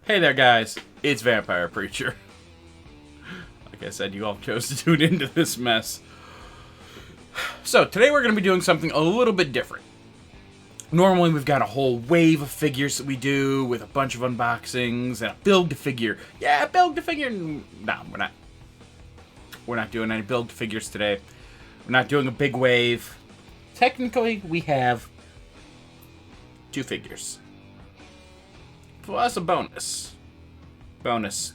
Hey there, guys. It's Vampire Preacher. Like I said, you all chose to tune into this mess. So, today we're going to be doing something a little bit different. Normally, we've got a whole wave of figures that we do with a bunch of unboxings and a build-to-figure. Yeah, build-to-figure. No, we're not. We're not doing any build-to-figures today. We're not doing a big wave. Technically, we have 2 figures. Plus a bonus. Bonus.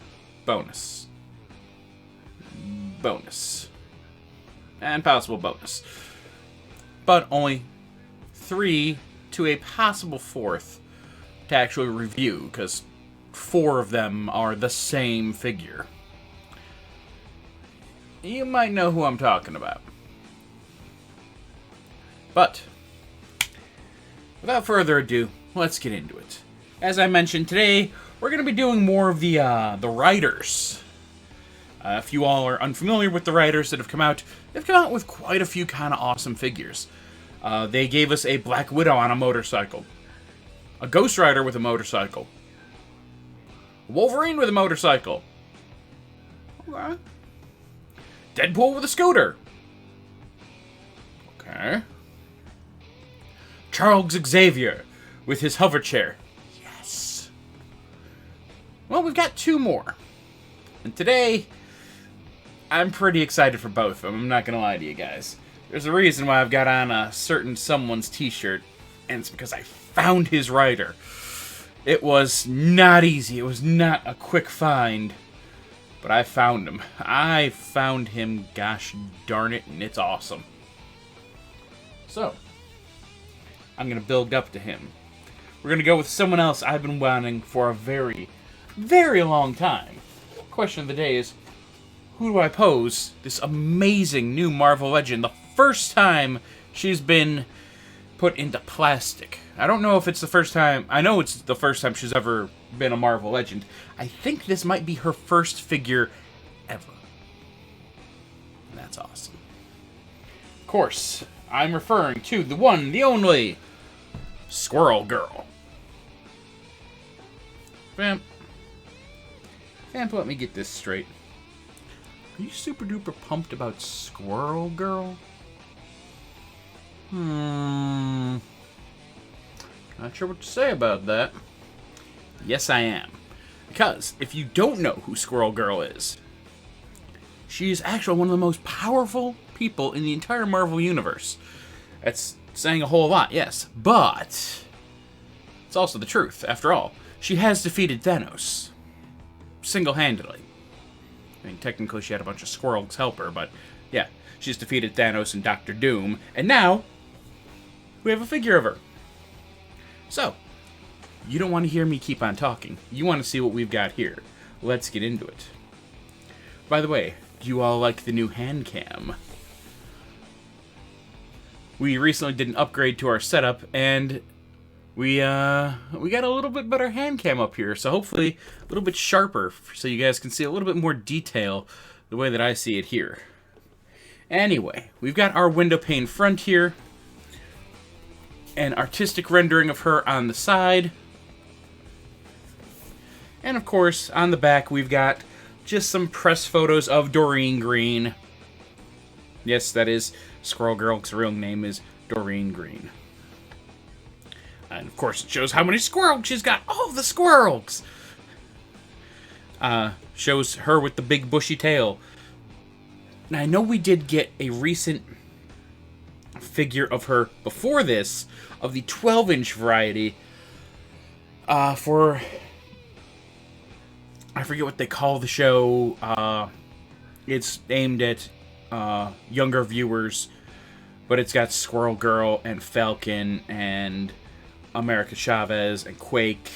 And possible bonus. But only 3 to a possible 4th to actually review, because 4 of them are the same figure. You might know who I'm talking about. But, without further ado, let's get into it. As I mentioned, today we're going to be doing more of the writers. If you all are unfamiliar with the writers that have come out, they've come out with quite a few kind of awesome figures. They gave us a Black Widow on a motorcycle, a Ghost Rider with a motorcycle, Wolverine with a motorcycle, okay. Deadpool with a scooter, okay. Charles Xavier with his hover chair. Yes. Well, we've got 2 more. And today, I'm pretty excited for both of them. I'm not going to lie to you guys. There's a reason why I've got on a certain someone's t-shirt, and it's because I found his writer. It was not easy. It was not a quick find. But I found him. I found him, gosh darn it, and it's awesome. So, I'm going to build up to him. We're going to go with someone else I've been wanting for a very, very long time. Question of the day is, who do I pose this amazing new Marvel legend the first time she's been put into plastic? I don't know if it's the first time. I know it's the first time she's ever been a Marvel legend. I think this might be her first figure ever. And that's awesome. Of course, I'm referring to the one, the only Squirrel Girl. Vamp, let me get this straight. Are you super duper pumped about Squirrel Girl? Not sure what to say about that. Yes, I am. Because if you don't know who Squirrel Girl is, she is actually one of the most powerful people in the entire Marvel Universe. That's saying a whole lot, yes. But it's also the truth. After all, she has defeated Thanos single-handedly. I mean, technically she had a bunch of squirrels help her, but yeah, she's defeated Thanos and Doctor Doom, and now we have a figure of her. So, you don't want to hear me keep on talking. You want to see what we've got here. Let's get into it. By the way, do you all like the new hand cam? We recently did an upgrade to our setup, and we got a little bit better hand cam up here, so hopefully a little bit sharper, so you guys can see a little bit more detail the way that I see it here. Anyway, we've got our window pane front here, an artistic rendering of her on the side, and of course, on the back, we've got just some press photos of Doreen Green. Yes, that is Squirrel Girl's real name is Doreen Green. And of course, it shows how many squirrels she's got. Oh, the squirrels! Shows her with the big bushy tail. Now, I know we did get a recent figure of her before this, of the 12-inch variety, for, I forget what they call the show. It's aimed at younger viewers, but it's got Squirrel Girl and Falcon and America Chavez and Quake.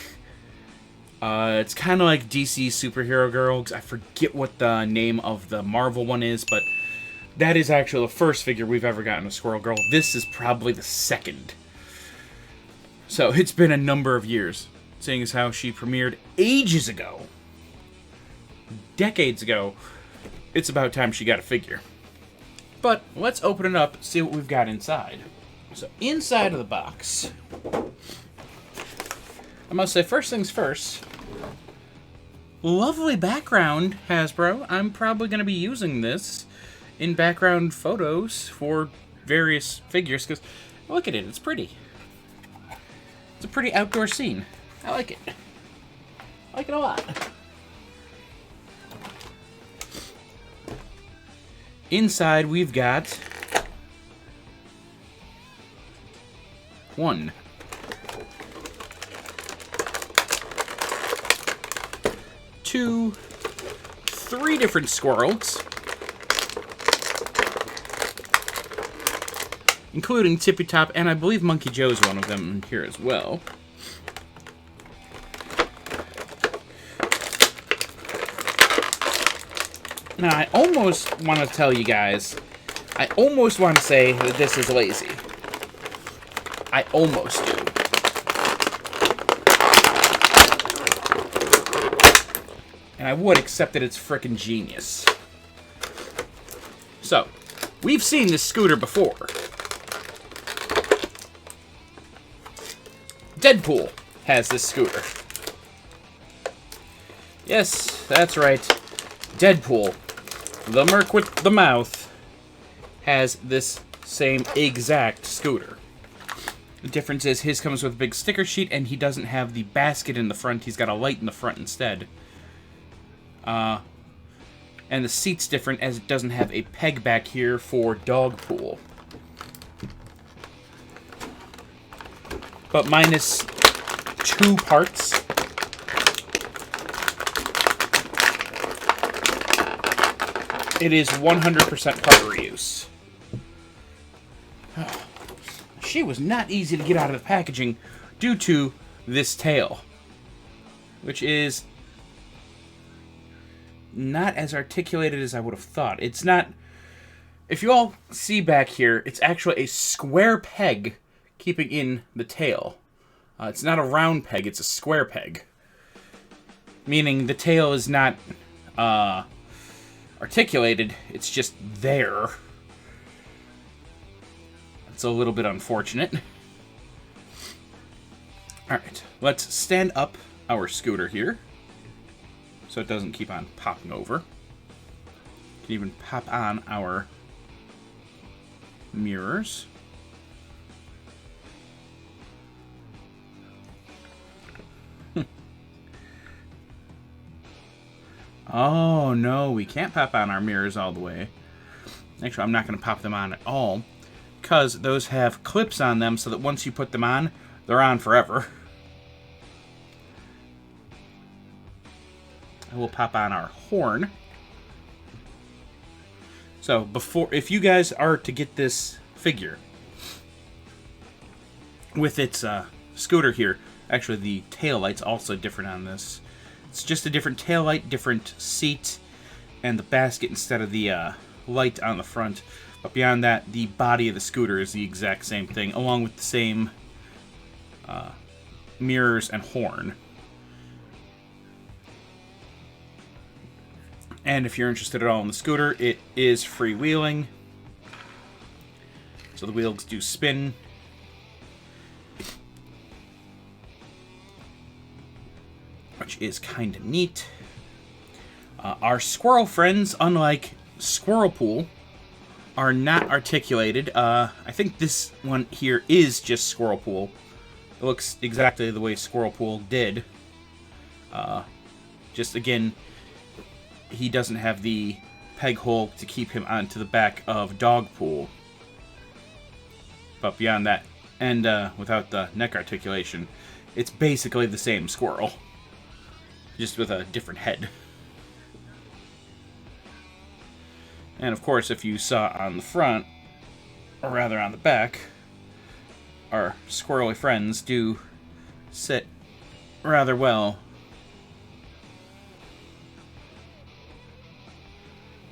It's kind of like DC Superhero Girls. I forget what the name of the Marvel one is, but that is actually the first figure we've ever gotten of Squirrel Girl. This is probably the second. So it's been a number of years, seeing as how she premiered ages ago. Decades ago. It's about time she got a figure. But let's open it up, see what we've got inside. So inside of the box, I must say, first things first, Lovely background, Hasbro. I'm probably going to be using this in background photos for various figures, because look at it, it's pretty. It's a pretty outdoor scene. I like it. I like it a lot. Inside, we've got 1, 2, 3 different squirrels, including Tippy Top, and I believe Monkey Joe's one of them here as well. Now, I almost want to tell you guys, I almost want to say that this is lazy. I almost do. And I would, except that it's frickin' genius. So, we've seen this scooter before. Deadpool has this scooter. Yes, that's right. Deadpool, the merc with the mouth, has this same exact scooter. The difference is his comes with a big sticker sheet, and he doesn't have the basket in the front. He's got a light in the front instead. And the seat's different, as it doesn't have a peg back here for dog pool. But minus 2 parts. It is 100% part reuse. She was not easy to get out of the packaging due to this tail, which is not as articulated as I would have thought. It's not... If you all see back here, it's actually a square peg keeping in the tail. It's not a round peg, it's a square peg. Meaning the tail is not articulated, it's just there. It's a little bit unfortunate. Alright, let's stand up our scooter here, so it doesn't keep on popping over. You can even pop on our mirrors. Oh, no, we can't pop on our mirrors all the way. Actually, I'm not going to pop them on at all, because those have clips on them so that once you put them on, they're on forever. I will pop on our horn. So, if you guys are to get this figure with its scooter here, actually the tail light's also different on this. It's just a different tail light, different seat, and the basket instead of the light on the front. But beyond that, the body of the scooter is the exact same thing, along with the same mirrors and horn. And if you're interested at all in the scooter, it is freewheeling. So the wheels do spin. Which is kind of neat. Our squirrel friends, unlike Squirrel Pool, are not articulated. I think this one here is just Squirrel Pool. It looks exactly the way Squirrel Pool did. Just again, he doesn't have the peg hole to keep him onto the back of Dog Pool. But beyond that, and without the neck articulation, it's basically the same squirrel, just with a different head. And of course, if you saw on the front, or rather on the back, our squirrely friends do sit rather well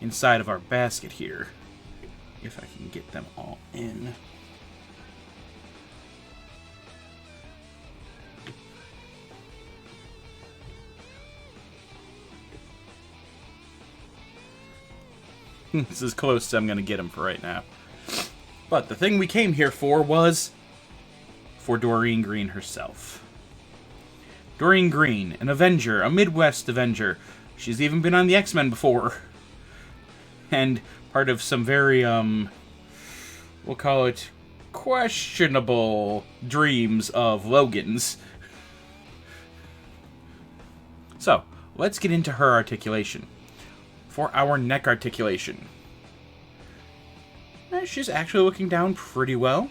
inside of our basket here, if I can get them all in. This is close as I'm going to get them for right now. But the thing we came here for was for Doreen Green herself. Doreen Green, an Avenger, a Midwest Avenger. She's even been on the X-Men before. And part of some very, we'll call it questionable dreams of Logan's. So, let's get into her articulation. For our neck articulation, she's actually looking down pretty well.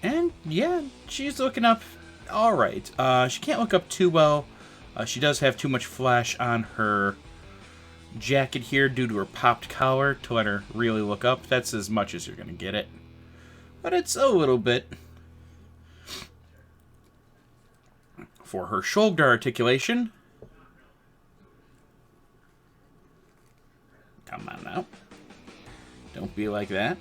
And, yeah, she's looking up alright. She can't look up too well. She does have too much flash on her jacket here due to her popped collar to let her really look up. That's as much as you're going to get it. But it's a little bit. For her shoulder articulation, come on now. Don't be like that.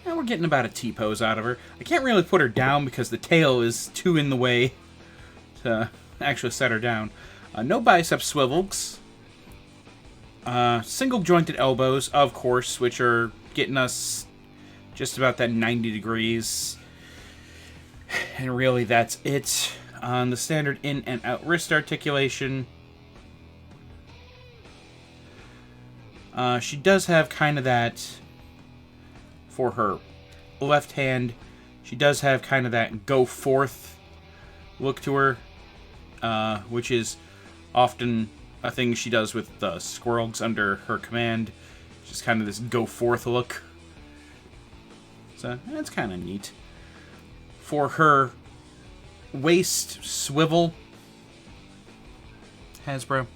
We're getting about a T-pose out of her. I can't really put her down because the tail is too in the way to actually set her down. No bicep swivels. Single jointed elbows, of course, which are getting us just about that 90 degrees. And really, that's it. On the standard in and out wrist articulation, she does have kind of that, for her left hand, she does have kind of that go forth look to her, which is often a thing she does with the squirrels under her command. Just kind of this go forth look. So that's kind of neat. For her waist swivel, Hasbro,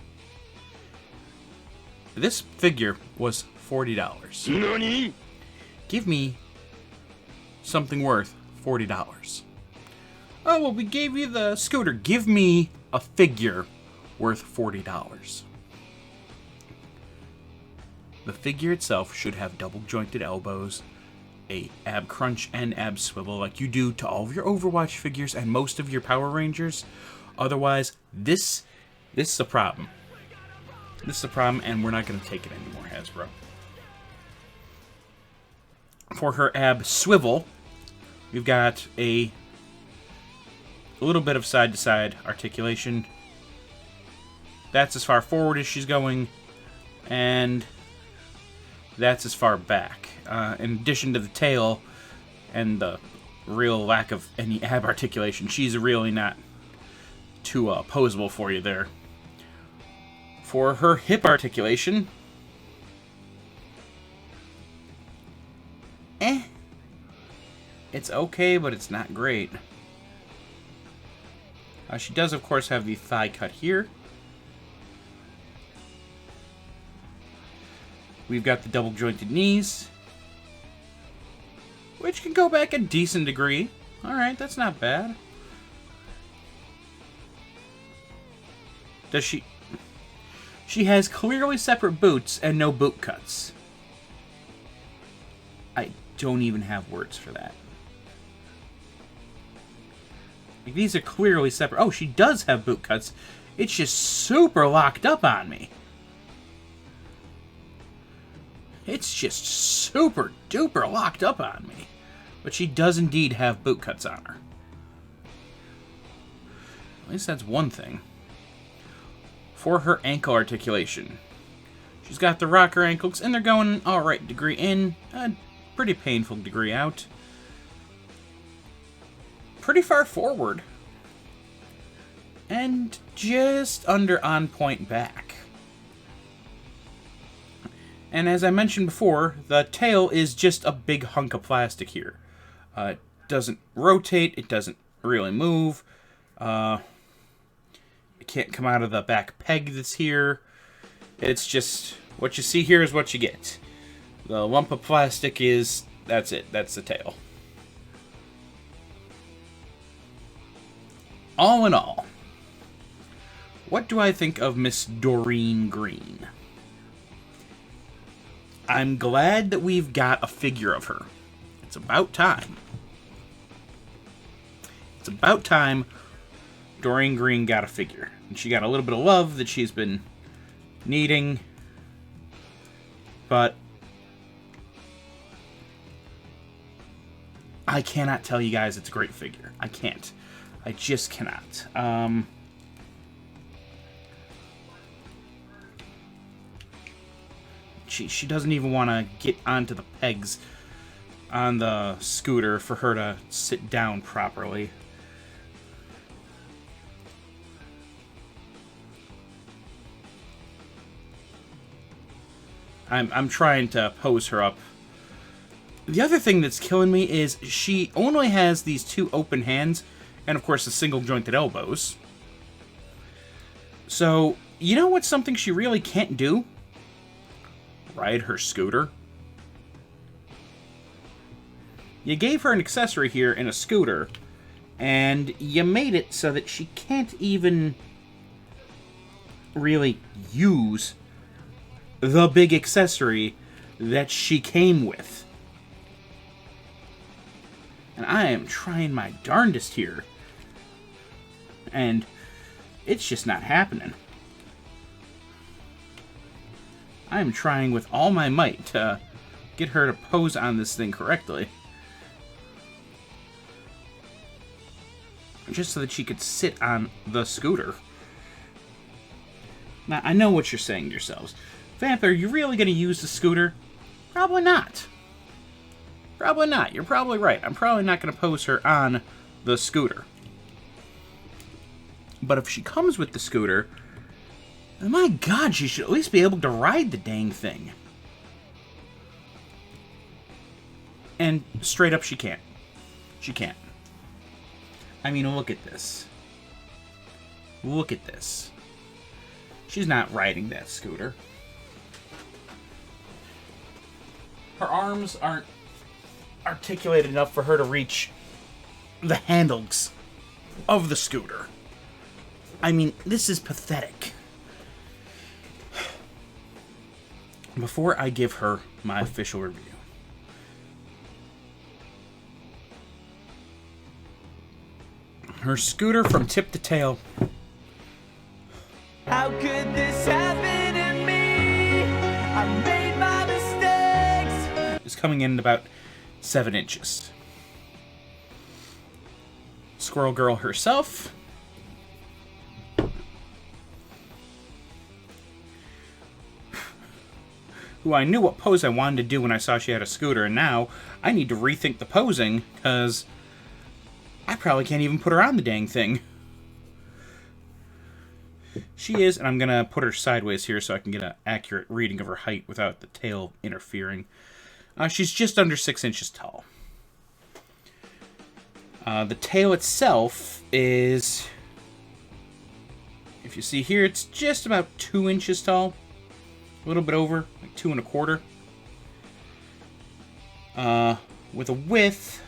this figure was $40. NANI? Give me something worth $40. Oh, well, we gave you the scooter. Give me a figure worth $40. The figure itself should have double jointed elbows, a ab crunch and ab swivel like you do to all of your Overwatch figures and most of your Power Rangers. Otherwise, this is a problem. This is a problem, and we're not going to take it anymore, Hasbro. For her ab swivel, we've got a little bit of side-to-side articulation. That's as far forward as she's going, and that's as far back. In addition to the tail and the real lack of any ab articulation, she's really not too posable for you there. For her hip articulation, it's okay, but it's not great. She does, of course, have the thigh cut here. We've got the double jointed knees, which can go back a decent degree. Alright, that's not bad. Does she... She has clearly separate boots and no boot cuts. I don't even have words for that. Like, these are clearly separate. Oh, she does have boot cuts. It's just super locked up on me. It's just super duper locked up on me. But she does indeed have boot cuts on her. At least that's one thing. For her ankle articulation, she's got the rocker ankles, and they're going alright degree in, a pretty painful degree out. Pretty far forward. And just under on point back. And as I mentioned before, the tail is just a big hunk of plastic here. It doesn't rotate, it doesn't really move. It can't come out of the back peg that's here. It's just, what you see here is what you get. The lump of plastic is, that's it, that's the tail. All in all, what do I think of Miss Doreen Green? I'm glad that we've got a figure of her. It's about time. It's about time Doreen Green got a figure. And she got a little bit of love that she's been needing. But I cannot tell you guys it's a great figure. I can't. I just cannot. She doesn't even want to get onto the pegs on the scooter for her to sit down properly. I'm trying to pose her up. The other thing that's killing me is she only has these two open hands and, of course, the single-jointed elbows. So, you know what's something she really can't do? Ride her scooter. You gave her an accessory here in a scooter, and you made it so that she can't even really use the big accessory that she came with. And I am trying my darndest here, and it's just not happening. I am trying with all my might to get her to pose on this thing correctly, just so that she could sit on the scooter. Now, I know what you're saying to yourselves. Vamp, are you really going to use the scooter? Probably not. Probably not. You're probably right. I'm probably not going to pose her on the scooter. But if she comes with the scooter, my God, she should at least be able to ride the dang thing. And straight up, she can't. She can't. I mean, look at this. Look at this. She's not riding that scooter. Her arms aren't articulated enough for her to reach the handles of the scooter. I mean, this is pathetic. Before I give her my official review, her scooter from tip to tail. How could this happen to me? I made my mistakes. Is coming in at about 7 inches. Squirrel Girl herself. Who I knew what pose I wanted to do when I saw she had a scooter, and now I need to rethink the posing, because I probably can't even put her on the dang thing. She is, and I'm going to put her sideways here so I can get an accurate reading of her height without the tail interfering. She's just under 6 inches tall. The tail itself is, if you see here, it's just about 2 inches tall. A little bit over, like 2 1/4. With a width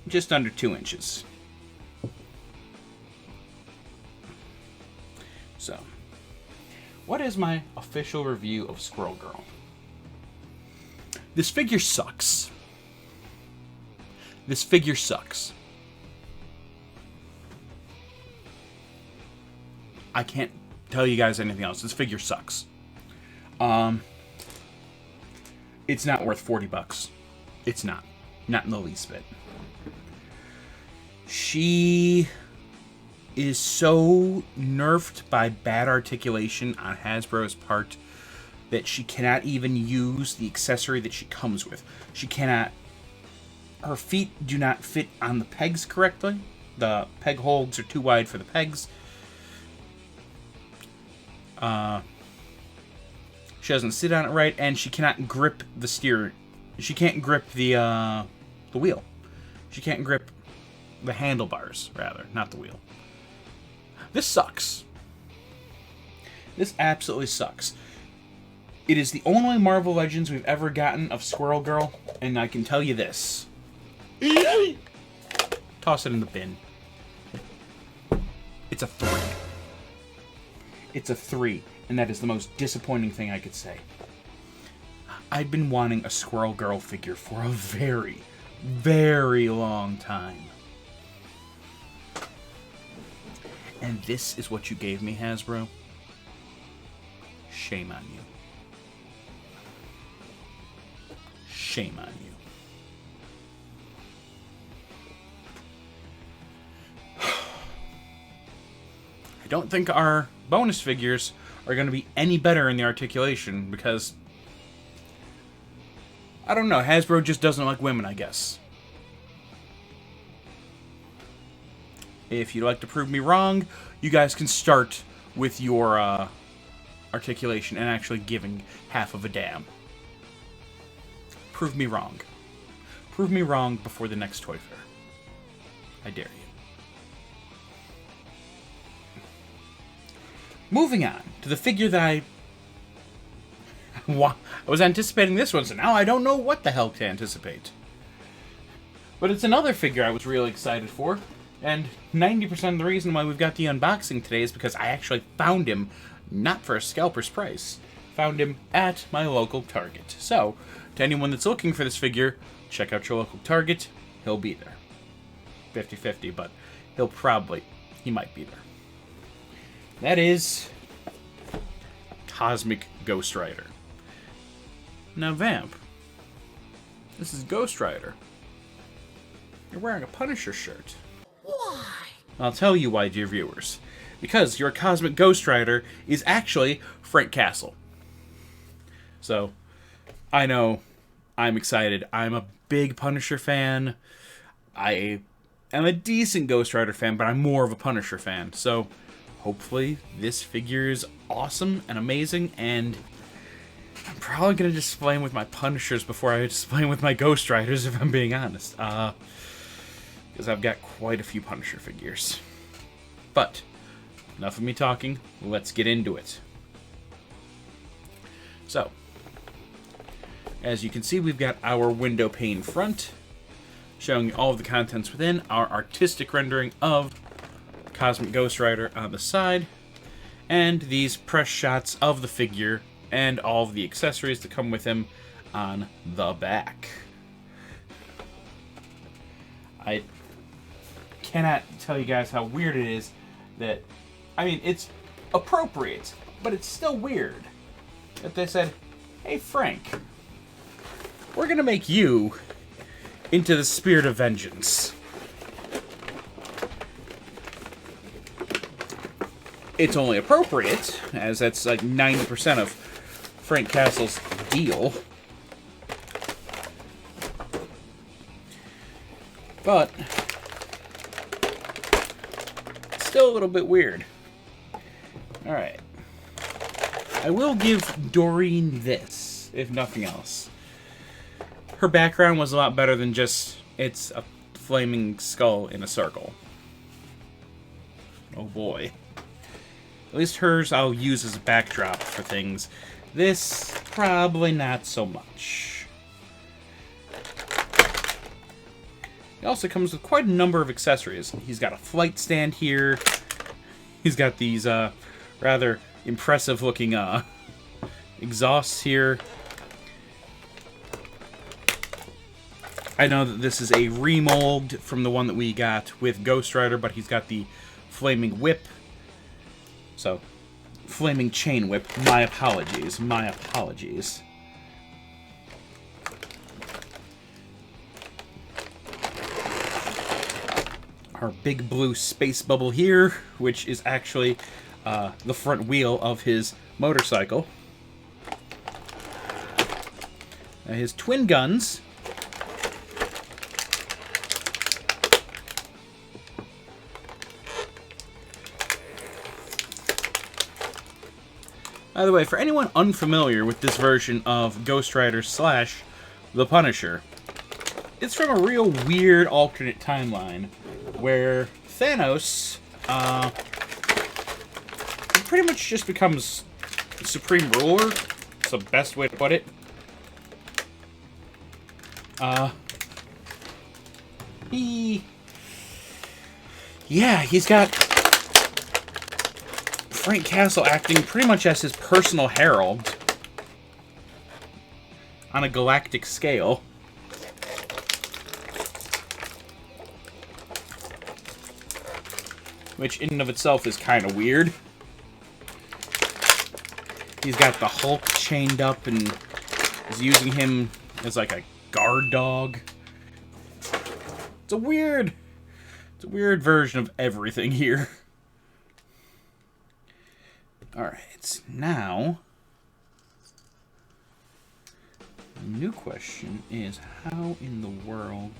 just under 2 inches. So, what is my official review of Squirrel Girl? This figure sucks. This figure sucks. I can't tell you guys anything else. This figure sucks. It's not worth $40. It's not. Not in the least bit. She is so nerfed by bad articulation on Hasbro's part that she cannot even use the accessory that she comes with. She cannot... Her feet do not fit on the pegs correctly. The peg holes are too wide for the pegs. She doesn't sit on it right, and she cannot grip the steer. She can't grip the wheel. She can't grip the handlebars, rather, not the wheel. This sucks. This absolutely sucks. It is the only Marvel Legends we've ever gotten of Squirrel Girl, and I can tell you this. Toss it in the bin. It's a 3. It's a 3, and that is the most disappointing thing I could say. I've been wanting a Squirrel Girl figure for a very, very long time. And this is what you gave me, Hasbro? Shame on you. Shame on you. I don't think our bonus figures are going to be any better in the articulation because, I don't know, Hasbro just doesn't like women, I guess. If you'd like to prove me wrong, you guys can start with your articulation and actually giving half of a damn. Prove me wrong. Prove me wrong before the next Toy Fair. I dare you. Moving on to the figure that I was anticipating this one, so now I don't know what the hell to anticipate. But it's another figure I was really excited for, and 90% of the reason why we've got the unboxing today is because I actually found him, not for a scalper's price, found him at my local Target. So, to anyone that's looking for this figure, check out your local Target. He'll be there. 50-50, but he might be there. That is Cosmic Ghost Rider. Now, Vamp, this is Ghost Rider. You're wearing a Punisher shirt. Why? I'll tell you why, dear viewers. Because your Cosmic Ghost Rider is actually Frank Castle. So, I know, I'm excited. I'm a big Punisher fan. I am a decent Ghost Rider fan, but I'm more of a Punisher fan. So, hopefully, this figure is awesome and amazing, and I'm probably going to display him with my Punishers before I display him with my Ghost Riders, if I'm being honest. Because I've got quite a few Punisher figures. But, enough of me talking, let's get into it. So, as you can see, we've got our window pane front, showing you all of the contents within, our artistic rendering of Cosmic Ghost Rider on the side, and these press shots of the figure and all of the accessories that come with him on the back. I cannot tell you guys how weird it is that, I mean, it's appropriate, but it's still weird that they said, hey Frank, we're gonna make you into the Spirit of Vengeance. It's only appropriate, as that's like 90% of Frank Castle's deal. But it's still a little bit weird. Alright. I will give Doreen this, if nothing else. Her background was a lot better than just, it's a flaming skull in a circle. Oh boy. At least hers I'll use as a backdrop for things. This, probably not so much. It also comes with quite a number of accessories. He's got a flight stand here. He's got these rather impressive looking exhausts here. I know that this is a remold from the one that we got with Ghost Rider, but he's got the flaming whip. So, flaming chain whip. My apologies. My apologies. Our big blue space bubble here, which is actually the front wheel of his motorcycle. His twin guns. By the way, for anyone unfamiliar with this version of Ghost Rider / The Punisher, it's from a real weird alternate timeline where Thanos pretty much just becomes supreme ruler. That's the best way to put it. He's got Frank Castle acting pretty much as his personal herald on a galactic scale. which in and of itself is kind of weird. He's got the Hulk chained up and is using him as like a guard dog. It's a weird version of everything here. Alright, now the new question is, how in the world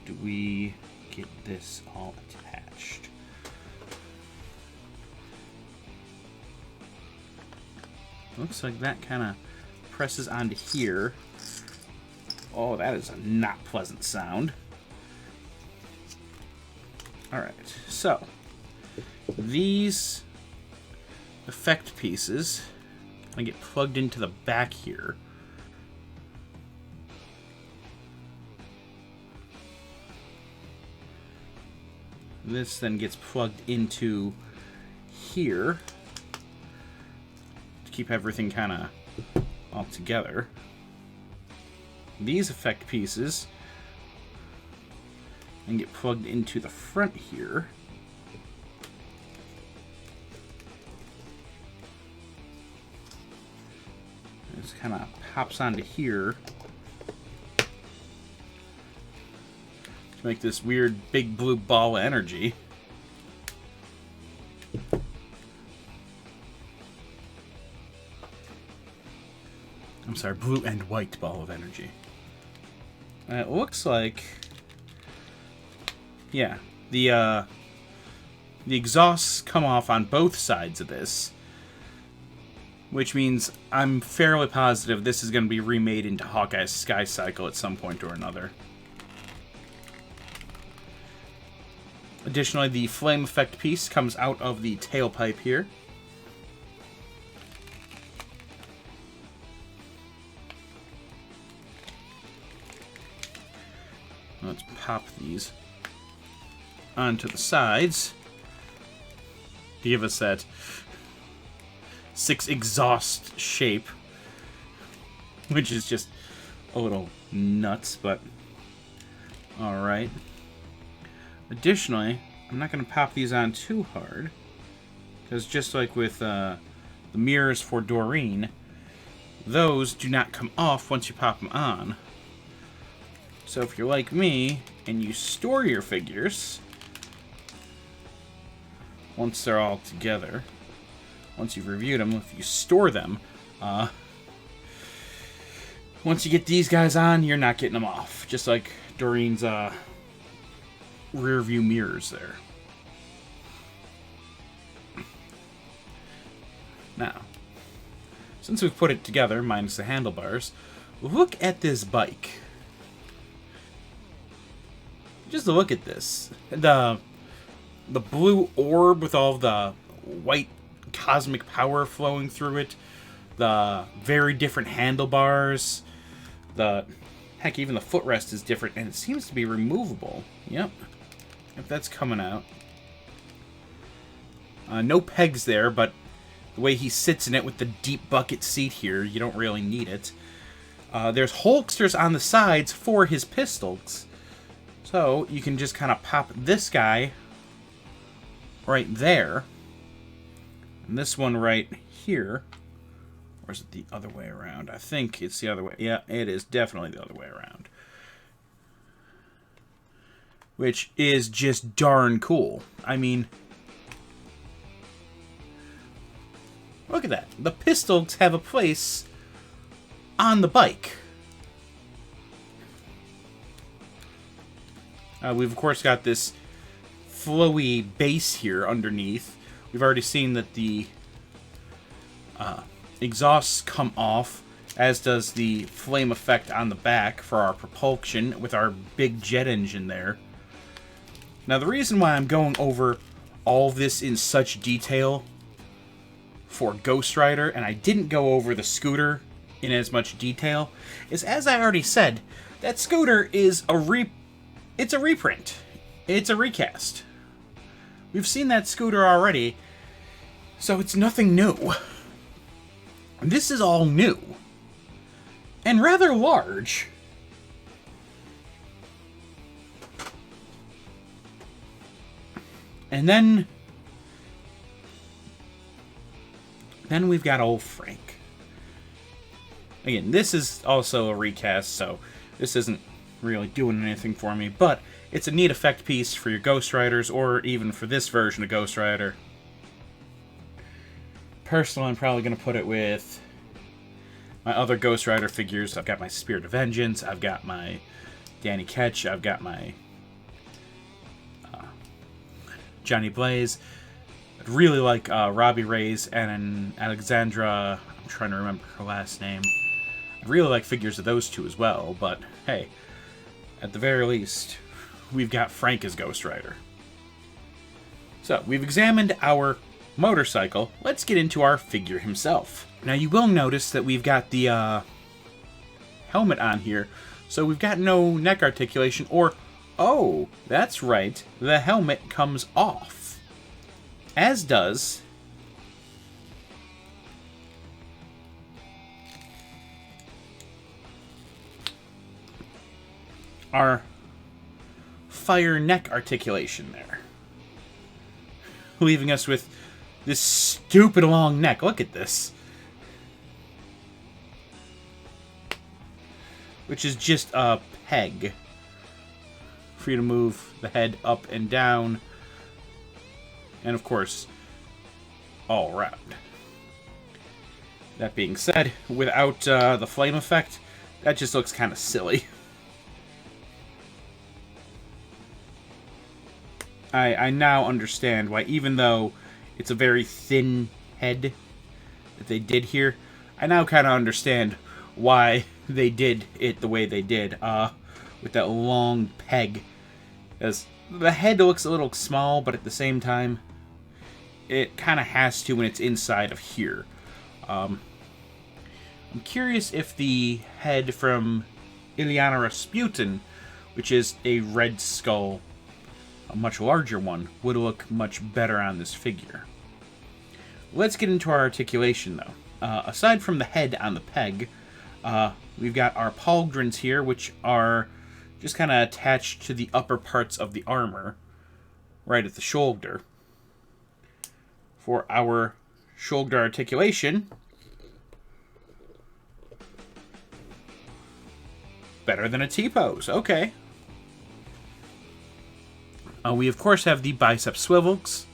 do we get this all attached? Looks like that kind of presses onto here. Oh, that is a not pleasant sound. Alright, so these effect pieces I get plugged into the back here. This then gets plugged into here to keep everything kind of all together. These effect pieces and get plugged into the front here. This kind of pops onto here to make this weird big blue ball of energy. I'm sorry, blue and white ball of energy. It looks like, yeah, the exhausts come off on both sides of this, which means I'm fairly positive this is going to be remade into Hawkeye's Sky Cycle at some point or another. Additionally, the flame effect piece comes out of the tailpipe here. Let's pop these onto the sides to give us that 6 exhaust shape, which is just a little nuts, but alright. Additionally, I'm not going to pop these on too hard, because just like with the mirrors for Doreen, those do not come off once you pop them on. So if you're like me and you store your figures once they're all together, once you've reviewed them, if you store them, once you get these guys on, you're not getting them off. Just like Doreen's rear view mirrors there. Now, since we've put it together, minus the handlebars, look at this bike. Just look at this. The blue orb with all the white cosmic power flowing through it. The very different handlebars. Heck, even the footrest is different, and it seems to be removable. Yep. If that's coming out. No pegs there, but the way he sits in it with the deep bucket seat here, you don't really need it. There's holsters on the sides for his pistols. So you can just kind of pop this guy right there. And this one right here. Or is it the other way around? I think it's the other way. Yeah, it is definitely the other way around. Which is just darn cool. I mean, look at that. The pistols have a place on the bike. We've, of course, got this flowy base here underneath. We've already seen that the exhausts come off, as does the flame effect on the back for our propulsion with our big jet engine there. Now, the reason why I'm going over all this in such detail for Ghost Rider, and I didn't go over the scooter in as much detail, is, as I already said, that scooter is it's a reprint. It's a recast. We've seen that scooter already, so it's nothing new. This is all new. And rather large. And then we've got old Frank. Again, this is also a recast, so this isn't really doing anything for me, but it's a neat effect piece for your Ghost Riders, or even for this version of Ghost Rider. Personally, I'm probably going to put it with my other Ghost Rider figures. I've got my Spirit of Vengeance, I've got my Danny Ketch, I've got my Johnny Blaze. I'd really like Robbie Reyes and Alexandra, I'm trying to remember her last name. I'd really like figures of those two as well, but hey, at the very least, we've got Frank as Ghost Rider. So, we've examined our motorcycle. Let's get into our figure himself. Now, you will notice that we've got the helmet on here, so we've got no neck articulation, or, oh, that's right, the helmet comes off. As does our fire neck articulation there, leaving us with this stupid long neck. Look at this. Which is just a peg for you to move the head up and down. And of course, all around. That being said, without the flame effect, that just looks kind of silly. I now understand why, even though it's a very thin head that they did here, I now kind of understand why they did it the way they did, with that long peg. As the head looks a little small, but at the same time, it kind of has to when it's inside of here. I'm curious if the head from Ilyana Rasputin, which is a Red Skull, a much larger one, would look much better on this figure. Let's get into our articulation, though. Aside from the head on the peg, we've got our pauldrons here, which are just kind of attached to the upper parts of the armor, right at the shoulder. For our shoulder articulation, better than a T-pose, okay. We, of course, have the bicep swivels.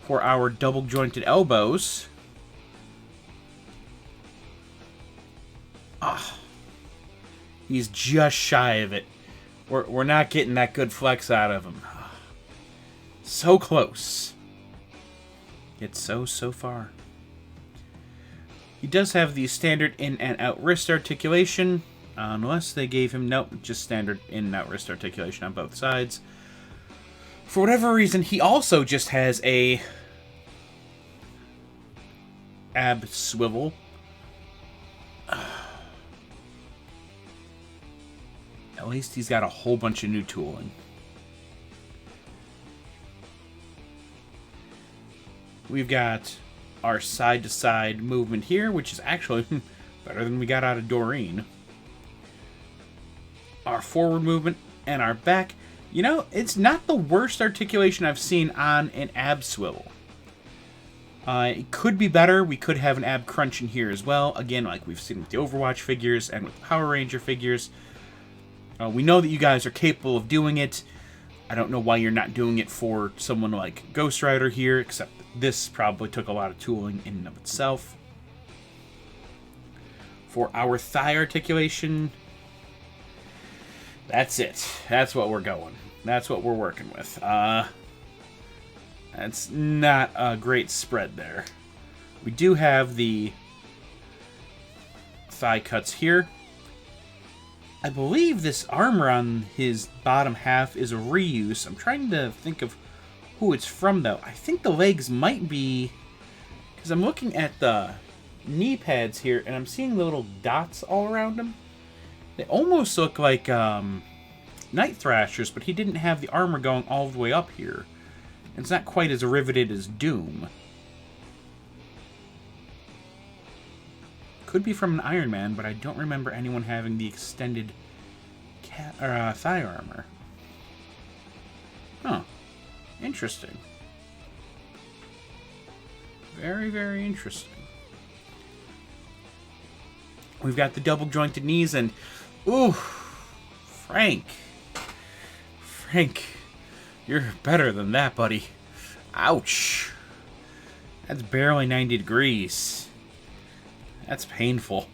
For our double-jointed elbows, he's just shy of it. We're not getting that good flex out of him. So close. Yet so far. He does have the standard in and out wrist articulation. Unless they gave him, nope, just standard in and out wrist articulation on both sides. For whatever reason, he also just has a ab swivel. At least he's got a whole bunch of new tooling. We've got our side-to-side movement here, which is actually better than we got out of Doreen. Our forward movement and our back. You know, it's not the worst articulation I've seen on an ab swivel. It could be better. We could have an ab crunch in here as well. Again, like we've seen with the Overwatch figures and with the Power Ranger figures. We know that you guys are capable of doing it. I don't know why you're not doing it for someone like Ghost Rider here, except this probably took a lot of tooling in and of itself. For our thigh articulation, that's it. That's what we're going. That's what we're working with. That's not a great spread there. We do have the thigh cuts here. I believe this armor on his bottom half is a reuse. I'm trying to think of who it's from, though. I think the legs might be... because I'm looking at the knee pads here, and I'm seeing the little dots all around them. They almost look like Night Thrashers, but he didn't have the armor going all the way up here. And it's not quite as riveted as Doom. Could be from an Iron Man, but I don't remember anyone having the extended thigh armor. Huh. Interesting. Very, very interesting. We've got the double jointed knees and... Ooh! Frank. Frank. You're better than that, buddy. Ouch. That's barely 90 degrees. That's painful.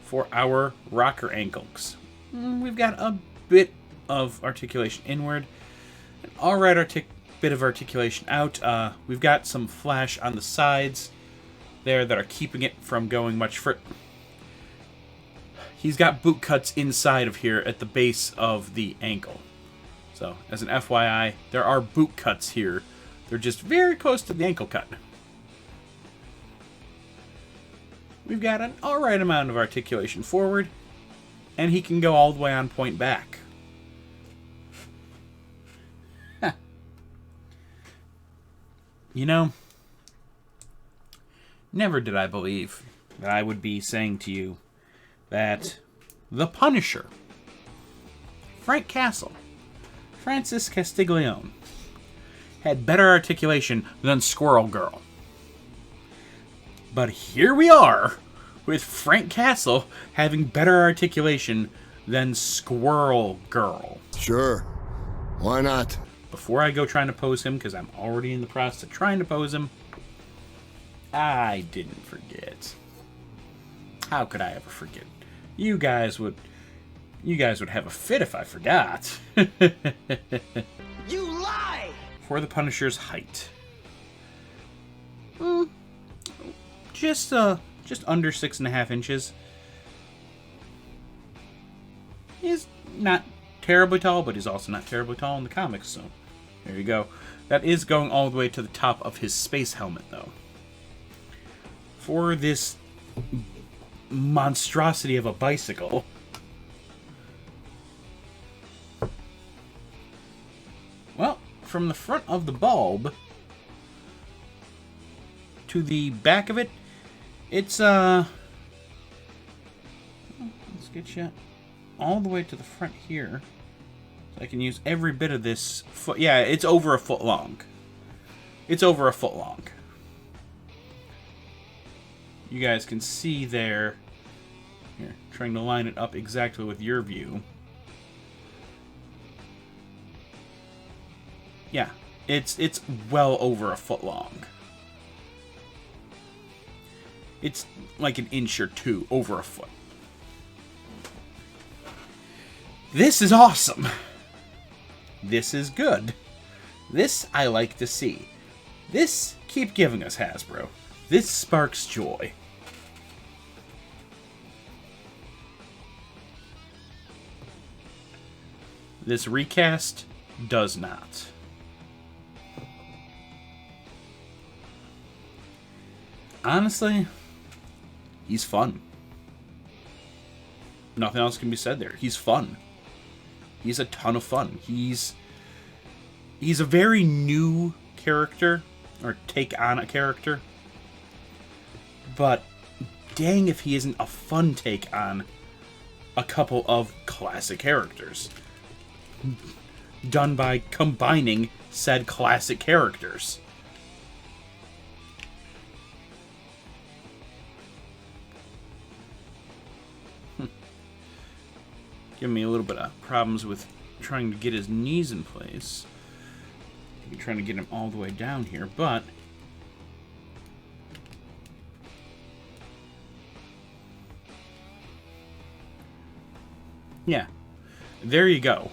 For our rocker ankles, we've got a bit of articulation inward. An alright bit of articulation out. We've got some flash on the sides there that are keeping it from going much further. He's got boot cuts inside of here at the base of the ankle. So, as an FYI, there are boot cuts here. They're just very close to the ankle cut. We've got an alright amount of articulation forward, and he can go all the way on point back. Huh. You know, never did I believe that I would be saying to you that the Punisher, Frank Castle, Francis Castiglione, had better articulation than Squirrel Girl. But here we are, with Frank Castle having better articulation than Squirrel Girl. Sure. Why not? Before I go trying to pose him, because I'm already in the process of trying to pose him, I didn't forget. How could I ever forget? You guys would have a fit if I forgot. You lie! For the Punisher's height. Just under 6.5 inches. He's not terribly tall, but he's also not terribly tall in the comics, so there you go. That is going all the way to the top of his space helmet, though. For this monstrosity of a bicycle, well, from the front of the bulb to the back of it, it's let's get you all the way to the front here, so I can use every bit of this foot. Yeah, it's over a foot long. It's over a foot long. You guys can see there. Here, trying to line it up exactly with your view. Yeah, it's well over a foot long. It's like an inch or two over a foot. This is awesome. This is good. This I like to see. This, keep giving us, Hasbro. This sparks joy. This recast does not. Honestly, he's fun. Nothing else can be said there. He's fun. He's a ton of fun. He's a very new character, or take on a character. But dang if he isn't a fun take on a couple of classic characters. Done by combining said classic characters. Giving me a little bit of problems with trying to get his knees in place. I'm trying to get him all the way down here, but yeah, there you go.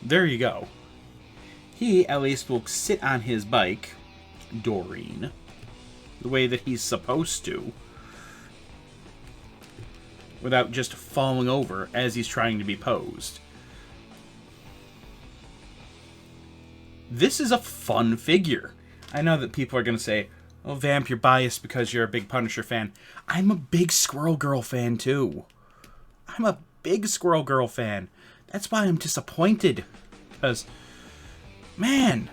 There you go. He, at least, will sit on his bike, Doreen, the way that he's supposed to, without just falling over as he's trying to be posed. This is a fun figure. I know that people are going to say, oh, Vamp, you're biased because you're a big Punisher fan. I'm a big Squirrel Girl fan, too. I'm a big Squirrel Girl fan. That's why I'm disappointed. Because, man,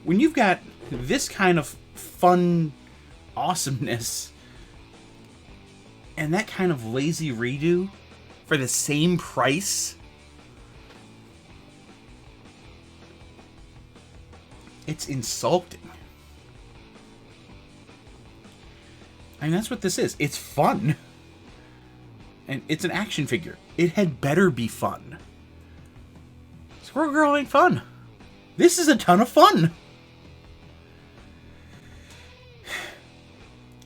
when you've got this kind of fun awesomeness, And that kind of lazy redo for the same price? It's insulting. I mean, that's what this is. It's fun. And it's an action figure. It had better be fun. Squirrel Girl ain't fun. This is a ton of fun.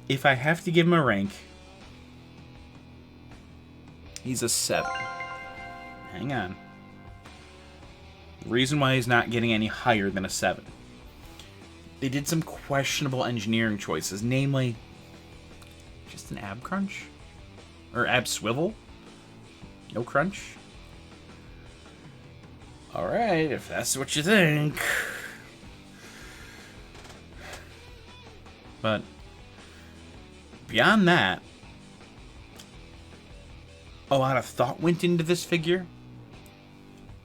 If I have to give him a rank, he's a 7. Hang on. The reason why he's not getting any higher than a 7. They did some questionable engineering choices, namely just an ab crunch? Or ab swivel? No crunch? Alright, if that's what you think. But beyond that, a lot of thought went into this figure,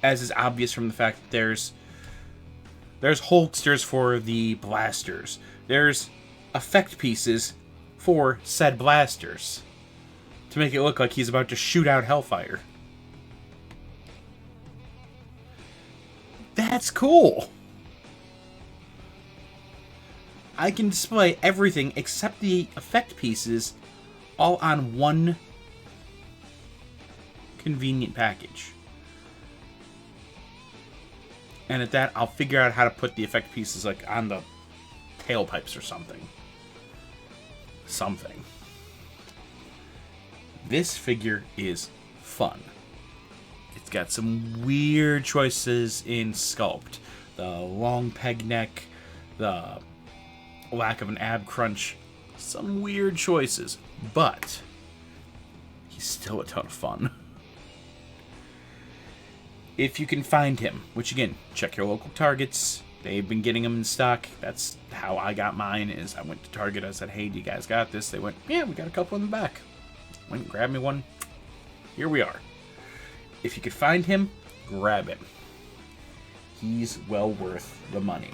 as is obvious from the fact that there's holsters for the blasters. There's effect pieces for said blasters to make it look like he's about to shoot out hellfire. That's cool. I can display everything except the effect pieces all on one convenient package. And at that, I'll figure out how to put the effect pieces like on the tailpipes or something. This figure is fun. It's got some weird choices in sculpt. The long peg neck, the lack of an ab crunch. Some weird choices, but he's still a ton of fun. If you can find him, which again, check your local Targets. They've been getting them in stock. That's how I got mine, is I went to Target, I said, hey, do you guys got this? They went, yeah, we got a couple in the back. Went and grabbed me one. Here we are. If you could find him, grab him. He's well worth the money.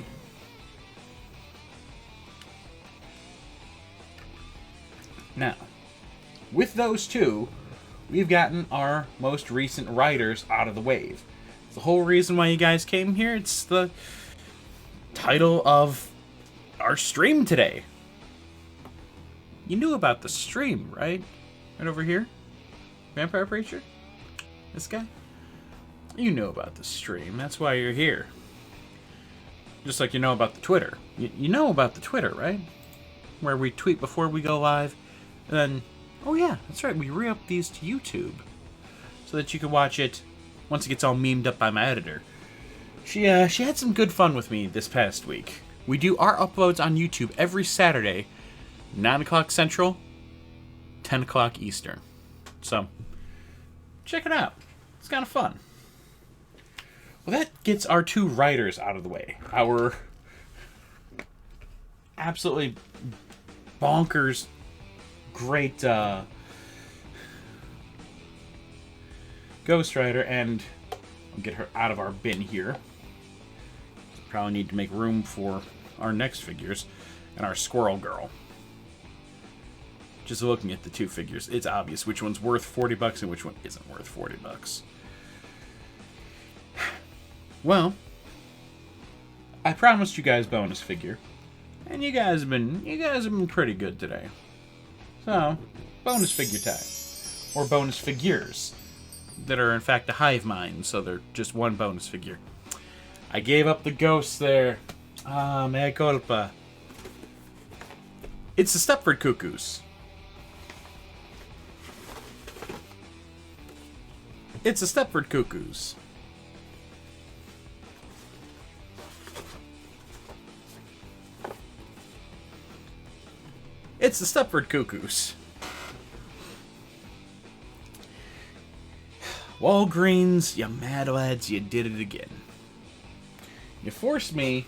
Now, with those two, we've gotten our most recent riders out of the wave. It's the whole reason why you guys came here. It's the title of our stream today. You knew about the stream, right? Right over here? Vampire Preacher? This guy? You knew about the stream. That's why you're here. Just like you know about the Twitter. You know about the Twitter, right? Where we tweet before we go live. And then, oh yeah, that's right, we re-up these to YouTube. So that you can watch it once it gets all memed up by my editor. She had some good fun with me this past week. We do our uploads on YouTube every Saturday, 9 o'clock Central, 10 o'clock Eastern. So, check it out. It's kind of fun. Well, that gets our two writers out of the way. Our absolutely bonkers, great Ghost Rider, and I'll get her out of our bin here. Probably need to make room for our next figures and our Squirrel Girl. Just looking at the two figures, it's obvious which one's worth $40 and which one isn't worth $40. Well, I promised you guys bonus figure, and you guys have been pretty good today. So, bonus figure time, or bonus figures that are in fact a hive mind, so they're just one bonus figure. I gave up the ghost there. Ah, mea culpa. It's the Stepford Cuckoos. It's the Stepford Cuckoos. It's the Stepford Cuckoos. Walgreens, you mad lads, you did it again. You forced me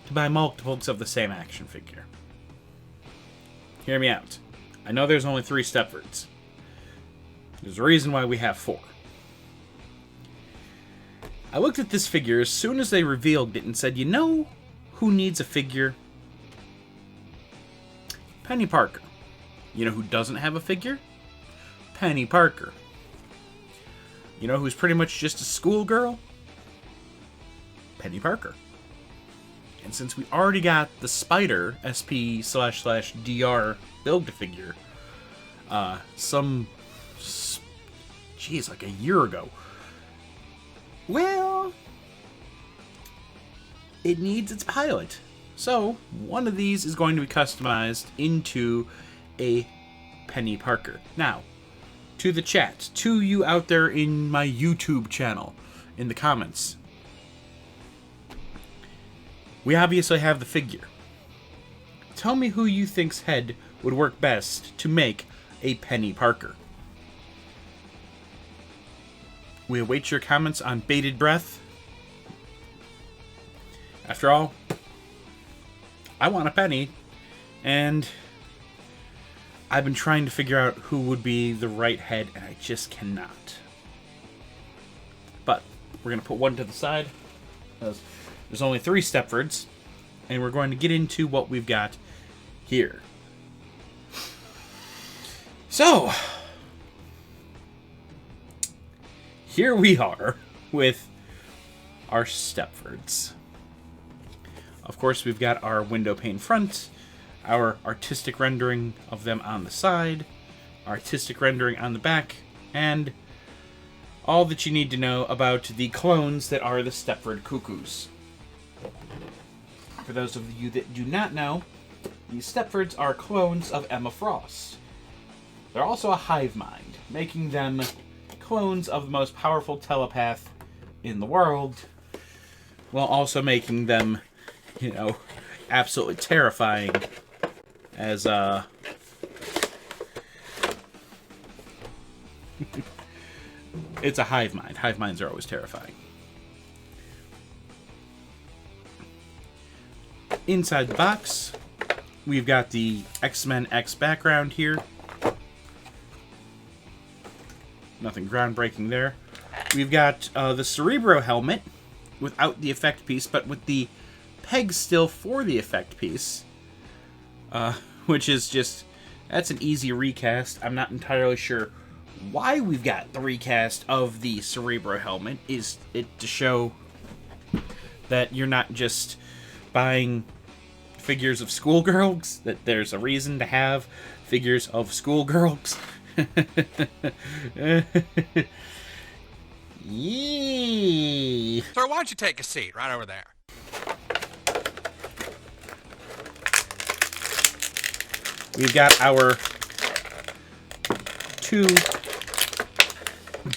to buy multiples of the same action figure. Hear me out. I know there's only 3 Stepfords. There's a reason why we have 4. I looked at this figure as soon as they revealed it and said, you know who needs a figure Penny Parker. You know who doesn't have a figure? Penny Parker. You know who's pretty much just a schoolgirl? Penny Parker. And since we already got the Spider SP//DR Build-A-Figure, like a year ago. Well, it needs its pilot. So, one of these is going to be customized into a Penny Parker. Now, to the chat, to you out there in my YouTube channel, in the comments, we obviously have the figure. Tell me who you think's head would work best to make a Penny Parker. We await your comments on bated breath. After all, I want a Penny, and I've been trying to figure out who would be the right head, and I just cannot. But we're going to put one to the side, because there's only 3 Stepfords, and we're going to get into what we've got here. So, here we are with our Stepfords. Of course, we've got our window pane front, our artistic rendering of them on the side, artistic rendering on the back, and all that you need to know about the clones that are the Stepford Cuckoos. For those of you that do not know, these Stepfords are clones of Emma Frost. They're also a hive mind, making them clones of the most powerful telepath in the world, while also making them, you know, absolutely terrifying as, it's a hive mind. Hive minds are always terrifying. Inside the box, we've got the X-Men X background here. Nothing groundbreaking there. We've got the Cerebro helmet without the effect piece, but with the peg still for the effect piece. Which is just, that's an easy recast. I'm not entirely sure why we've got the recast of the Cerebro helmet. Is it to show that you're not just buying figures of schoolgirls, that there's a reason to have figures of schoolgirls? Yee. Sir, why don't you take a seat right over there? We've got our 2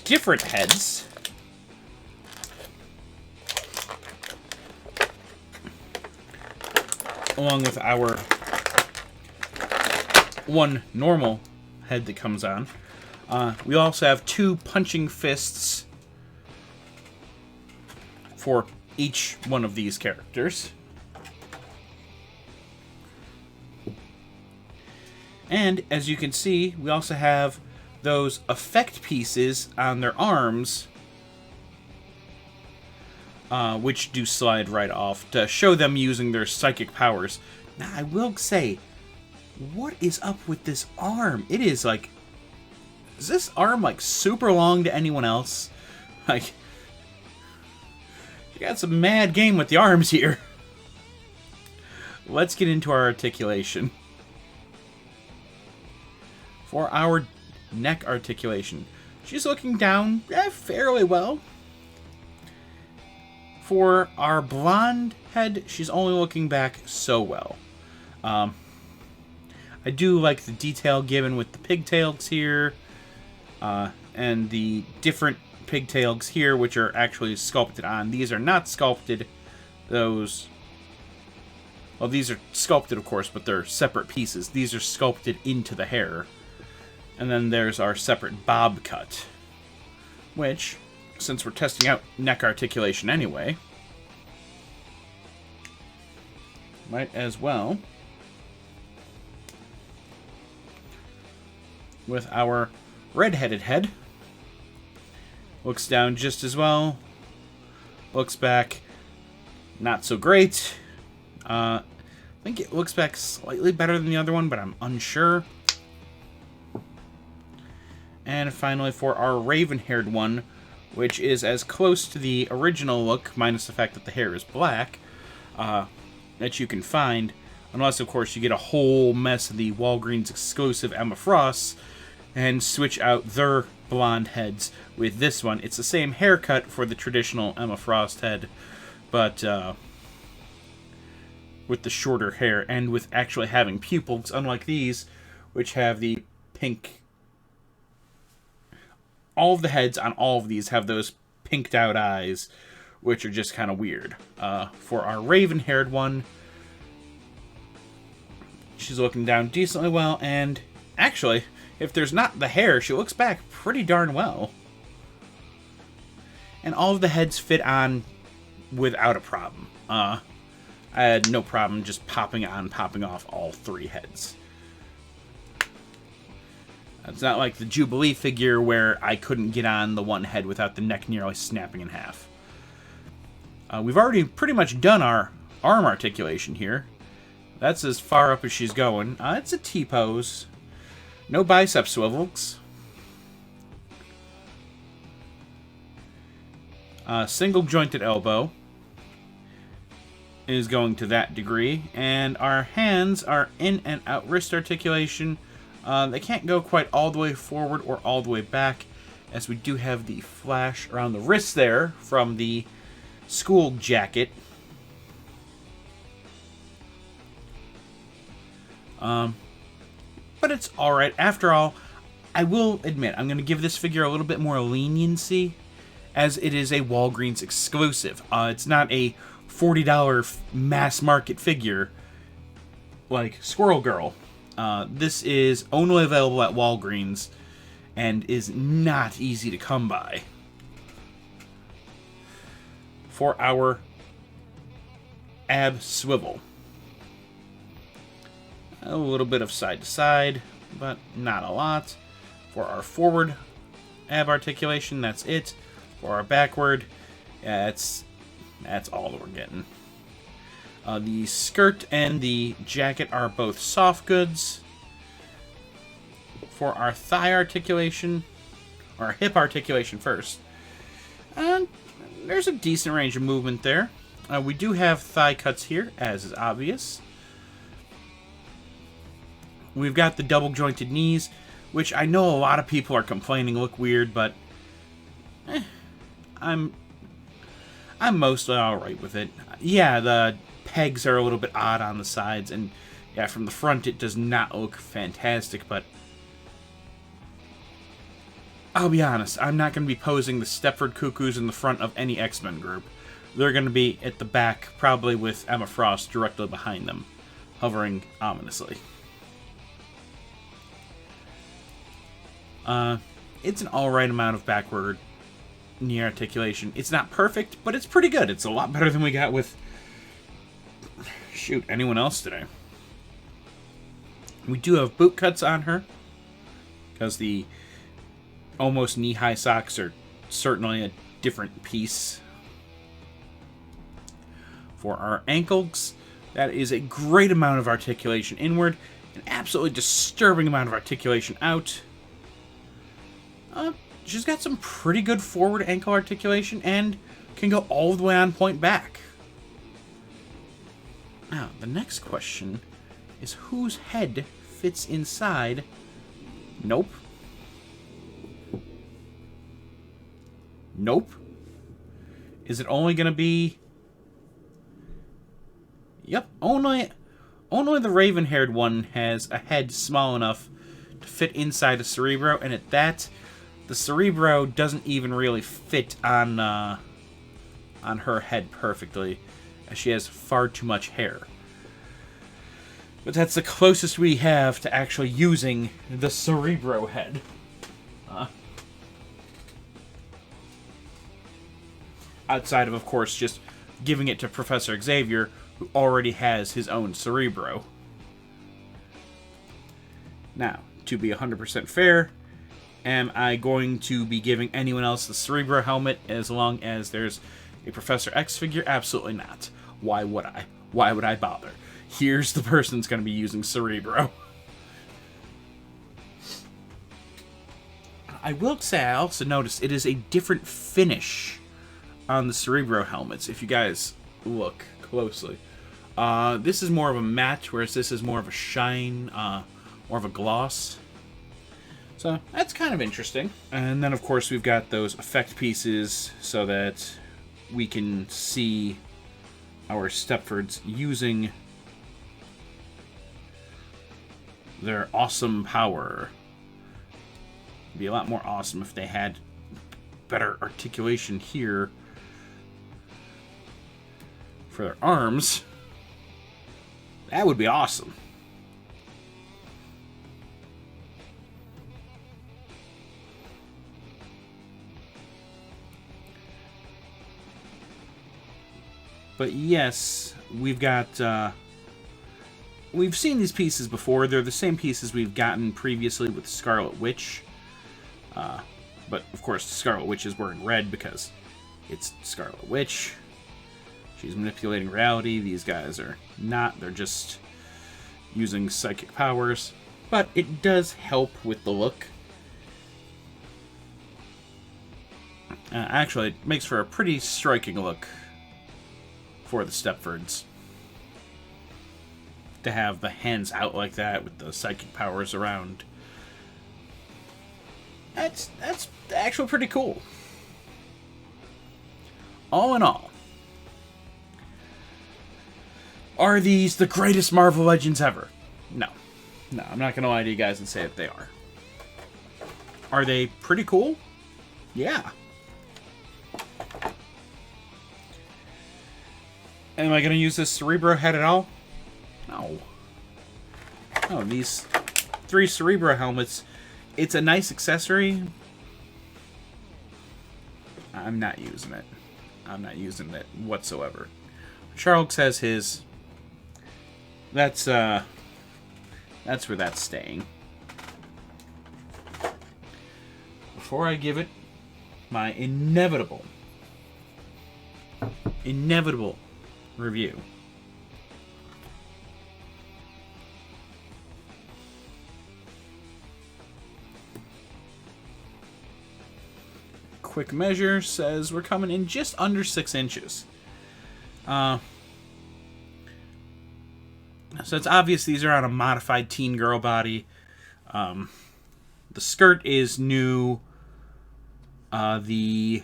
different heads. Along with our 1 normal head that comes on. We also have 2 punching fists for each one of these characters. And as you can see, we also have those effect pieces on their arms, which do slide right off to show them using their psychic powers. Now, I will say, what is up with this arm? It is like, is this arm like super long to anyone else? Like, you got some mad game with the arms here. Let's get into our articulation. For our neck articulation, she's looking down fairly well. For our blonde head, she's only looking back so well. I do like the detail given with the pigtails here, and the different pigtails here, which are actually sculpted on. These are not sculpted. Those, well, these are sculpted, of course, but they're separate pieces. These are sculpted into the hair. And then there's our separate bob cut, which, since we're testing out neck articulation anyway, might as well, with our red-headed head. Looks down just as well. Looks back, not so great. I think it looks back slightly better than the other one, but I'm unsure. And finally, for our raven-haired one, which is as close to the original look, minus the fact that the hair is black, that you can find, unless, of course, you get a whole mess of the Walgreens exclusive Emma Frosts and switch out their blonde heads with this one. It's the same haircut for the traditional Emma Frost head, but with the shorter hair and with actually having pupils, unlike these, which have the pink. All of the heads on all of these have those pinked out eyes, which are just kind of weird. For our raven-haired one, she's looking down decently well, and actually, if there's not the hair, she looks back pretty darn well. And all of the heads fit on without a problem. I had no problem just popping on, popping off all three heads. It's not like the Jubilee figure where I couldn't get on the one head without the neck nearly snapping in half. We've already pretty much done our arm articulation here. That's as far up as she's going. It's a T-pose. No bicep swivels. Single jointed elbow is going to that degree. And our hands are in and out wrist articulation. They can't go quite all the way forward or all the way back, as we do have the flash around the wrist there from the school jacket. But it's alright. After all, I will admit, I'm going to give this figure a little bit more leniency, as it is a Walgreens exclusive. It's not a $40 mass market figure like Squirrel Girl. This is only available at Walgreens and is not easy to come by. For our ab swivel, a little bit of side to side, but not a lot. For our forward ab articulation, that's it. For our backward, that's all that we're getting. The skirt and the jacket are both soft goods. For our thigh articulation, or our hip articulation first, there's a decent range of movement there. We do have thigh cuts here, as is obvious. We've got the double jointed knees, which I know a lot of people are complaining look weird, but I'm mostly alright with it. Yeah, the pegs are a little bit odd on the sides, and yeah, from the front it does not look fantastic, but I'll be honest, I'm not going to be posing the Stepford Cuckoos in the front of any X-Men group. They're going to be at the back, probably with Emma Frost directly behind them, hovering ominously. It's an alright amount of backward knee articulation. It's not perfect, but it's pretty good. It's a lot better than we got with, shoot, anyone else today. We do have boot cuts on her, because the almost knee-high socks are certainly a different piece. For our ankles, that is a great amount of articulation inward, an absolutely disturbing amount of articulation out. She's got some pretty good forward ankle articulation and can go all the way on point back. Now, the next question is whose head fits inside? Nope. Nope. Is it only going to be... Yep, only the raven-haired one has a head small enough to fit inside a Cerebro, and at that, the Cerebro doesn't even really fit on her head perfectly, as she has far too much hair. But that's the closest we have to actually using the Cerebro head. Outside of course, just giving it to Professor Xavier, who already has his own Cerebro. Now, to be 100% fair, am I going to be giving anyone else the Cerebro helmet as long as there's a Professor X figure? Absolutely not. Why would I? Why would I bother? here's the person that's going to be using Cerebro. I will say, I also noticed it is a different finish on the Cerebro helmets, if you guys look closely. This is more of a matte, whereas this is more of a shine, more of a gloss. So, that's kind of interesting. And then, of course, we've got those effect pieces so that we can see our Stepfords using their awesome power. It'd be a lot more awesome if they had better articulation here for their arms. That would be awesome. But yes, we've got, we've seen these pieces before. They're the same pieces we've gotten previously with Scarlet Witch. But, of course, Scarlet Witch is wearing red because it's Scarlet Witch. She's manipulating reality. These guys are not. They're just using psychic powers. But it does help with the look. Actually, it makes for a pretty striking look for the Stepfords. To have the hands out like that with the psychic powers around. That's actually pretty cool. All in all, are these the greatest Marvel Legends ever? No. No, I'm not going to lie to you guys and say that they are. Are they pretty cool? Yeah. Am I going to use this Cerebro head at all? No. No, these 3 Cerebro helmets, it's a nice accessory. I'm not using it. I'm not using it whatsoever. Charles has his. That's where that's staying. Before I give it my inevitable review. Quick measure says we're coming in just under 6 inches. So it's obvious these are on a modified teen girl body. The skirt is new. The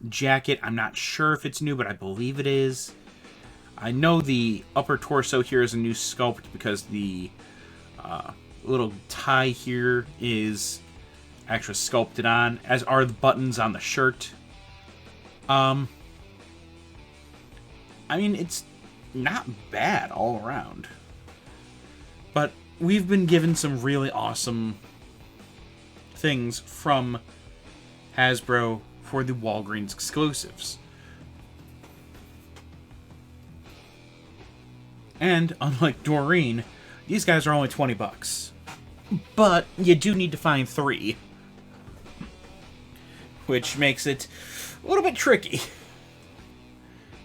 jacket, I'm not sure if it's new, but I believe it is. I know the upper torso here is a new sculpt because the little tie here is actually sculpted on, as are the buttons on the shirt. I mean, it's not bad all around. But we've been given some really awesome things from Hasbro for the Walgreens exclusives. And unlike Doreen, these guys are only $20. But you do need to find 3. Which makes it a little bit tricky.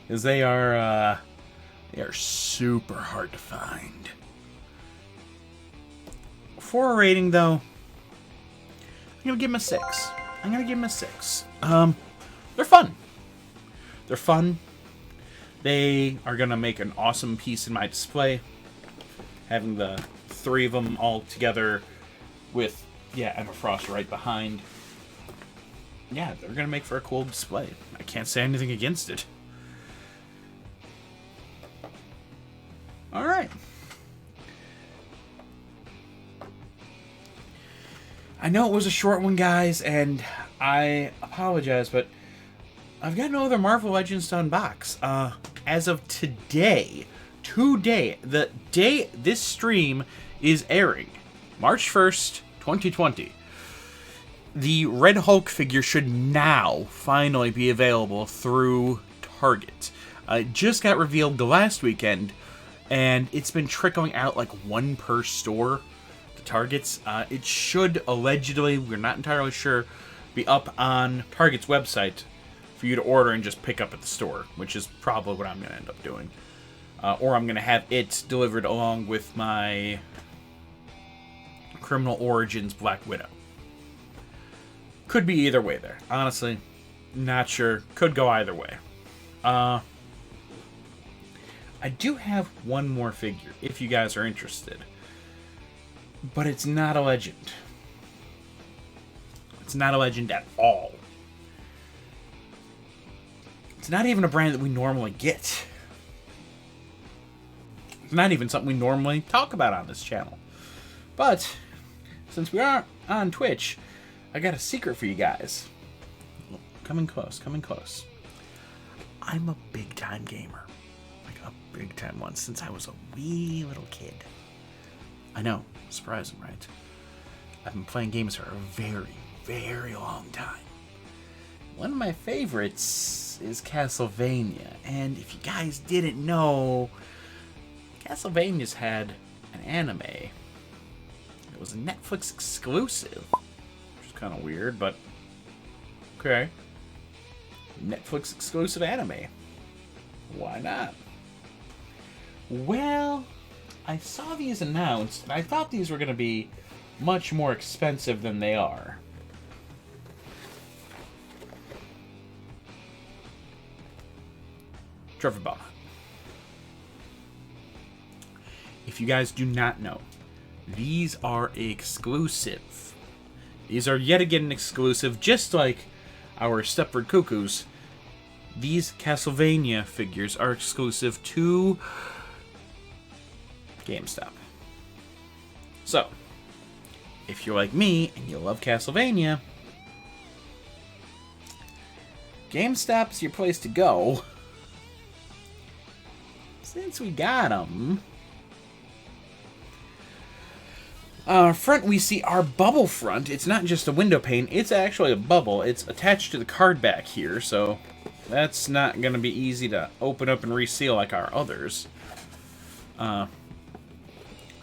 Because they are super hard to find. For a rating, though, I'm going to give them a 6. I'm going to give them a 6. They're fun. They're fun. They are going to make an awesome piece in my display. Having the 3 of them all together with, Emma Frost right behind. Yeah, they're going to make for a cool display. I can't say anything against it. Alright. I know it was a short one, guys, and I apologize, but I've got no other Marvel Legends to unbox. As of today, the day this stream is airing, March 1st, 2020, the Red Hulk figure should now finally be available through Target. It just got revealed the last weekend, and it's been trickling out like 1 per store. Target's. It should allegedly, we're not entirely sure, be up on Target's website for you to order and just pick up at the store, which is probably what I'm going to end up doing. or I'm going to have it delivered along with my Criminal Origins Black Widow. Could be either way there. Honestly, not sure. Could go either way. I do have one more figure, if you guys are interested. But it's not a legend. It's not a legend at all. It's not even a brand that we normally get. It's not even something we normally talk about on this channel. But, since we are on Twitch, I got a secret for you guys. Coming close, coming close. I'm a big-time gamer. Like a big-time one, since I was a wee little kid. I know, surprising, right? I've been playing games for a very, very long time. One of my favorites is Castlevania, and if you guys didn't know, Castlevania's had an anime. It was a Netflix exclusive, which is kind of weird, but okay. Netflix exclusive anime. Why not? Well, I saw these announced, and I thought these were going to be much more expensive than they are. Trevor Bell. If you guys do not know, these are exclusive. These are yet again exclusive, just like our Stepford Cuckoos. These Castlevania figures are exclusive to GameStop. So, if you're like me and you love Castlevania, GameStop's your place to go. Since we got them. Front, we see our bubble front. It's not just a window pane, it's actually a bubble. It's attached to the card back here, so that's not going to be easy to open up and reseal like our others.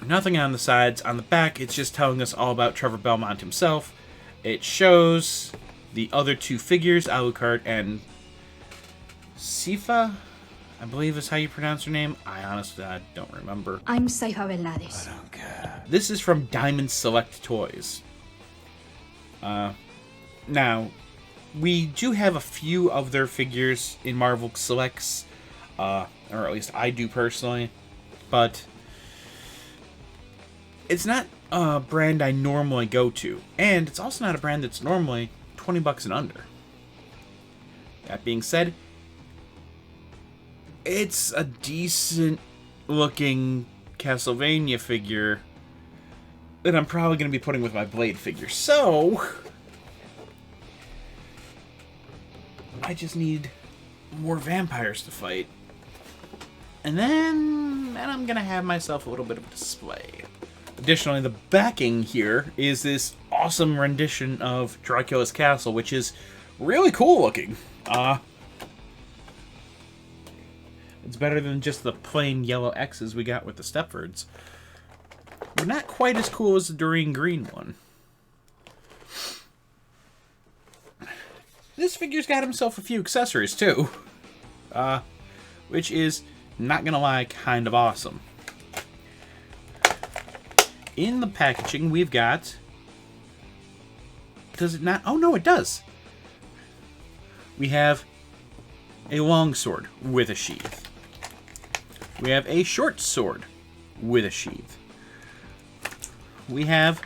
Nothing on the sides. On the back, it's just telling us all about Trevor Belmont himself. It shows the other two figures, Alucard and Sifa, I believe is how you pronounce her name. I honestly don't remember. I'm Saifa Belnades. This is from Diamond Select Toys. Now, we do have a few of their figures in Marvel Selects, or at least I do personally, but it's not a brand I normally go to, and it's also not a brand that's normally $20 and under. That being said, it's a decent looking Castlevania figure that I'm probably going to be putting with my Blade figure. So, I just need more vampires to fight. And then I'm going to have myself a little bit of a display. Additionally, the backing here is this awesome rendition of Dracula's Castle, which is really cool looking. It's better than just the plain yellow X's we got with the Stepfords. But not quite as cool as the Doreen Green one. This figure's got himself a few accessories, too. Which is, not gonna lie, kind of awesome. In the packaging, we've got... Does it not? Oh, no, it does. We have a long sword with a sheath. We have a short sword with a sheath. We have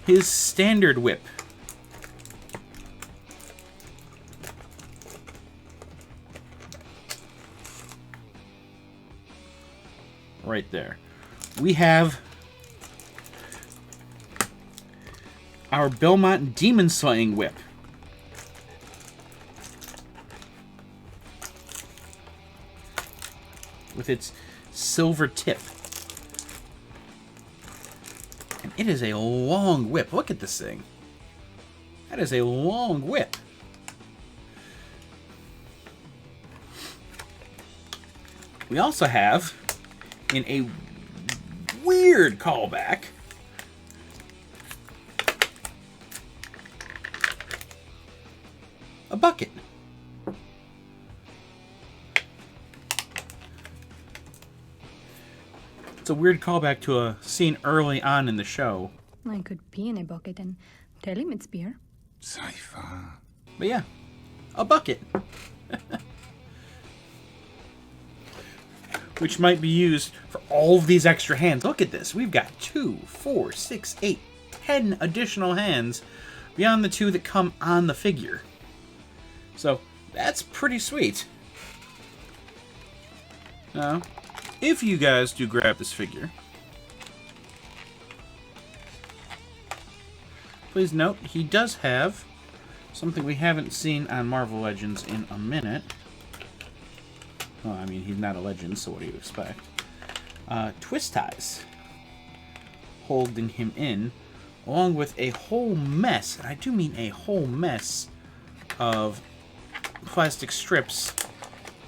his standard whip. Right there. We have our Belmont Demon Slaying Whip. With its silver tip. And it is a long whip. Look at this thing. That is a long whip. We also have, in a weird callback, a bucket. It's a weird callback to a scene early on in the show. I could pee in a bucket and tell him it's beer. Cypher. But yeah, a bucket. Which might be used for all of these extra hands. Look at this. We've got 2, 4, 6, 8, 10 additional hands beyond the 2 that come on the figure. So, that's pretty sweet. Now, if you guys do grab this figure, please note he does have something we haven't seen on Marvel Legends in a minute. Well, I mean, he's not a legend, so what do you expect? Twist ties holding him in, along with a whole mess, and I do mean a whole mess, of plastic strips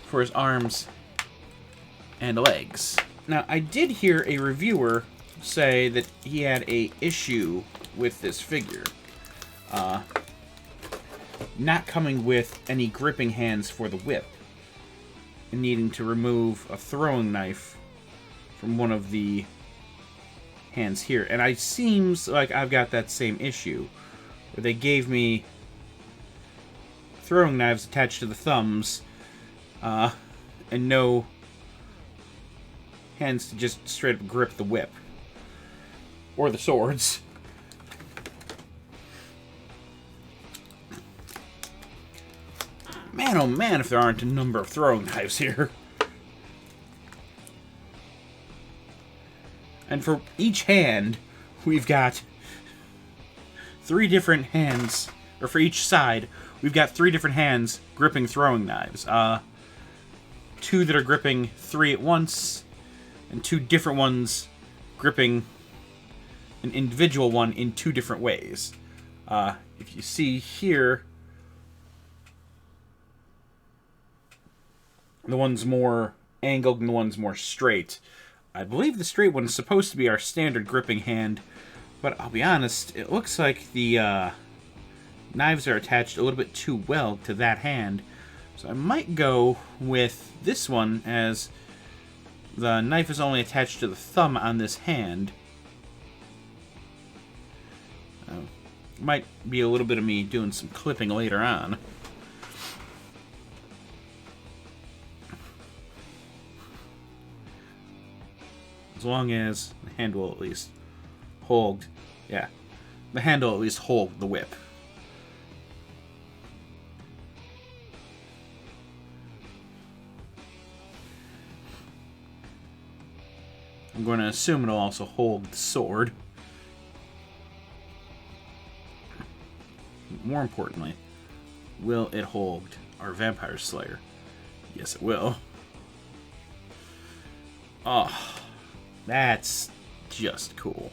for his arms and legs. Now, I did hear a reviewer say that he had a issue with this figure. Not coming with any gripping hands for the whip, and needing to remove a throwing knife from one of the hands here. And it seems like I've got that same issue, where they gave me throwing knives attached to the thumbs, and no hands to just straight up grip the whip. Or the swords. Man, oh man, if there aren't a number of throwing knives here. And for each hand, we've got 3 different hands, or for each side, we've got 3 different hands gripping throwing knives. 2 that are gripping 3 at once, and 2 different ones gripping an individual one in 2 different ways. If you see here, the one's more angled and the one's more straight. I believe the straight one is supposed to be our standard gripping hand, but I'll be honest, it looks like the knives are attached a little bit too well to that hand. So I might go with this one, as the knife is only attached to the thumb on this hand. Might be a little bit of me doing some clipping later on. As long as the hand will at least hold, yeah, the hand will at least hold the whip. I'm going to assume it'll also hold the sword. More importantly, will it hold our Vampire Slayer? Yes, it will. Oh, that's just cool.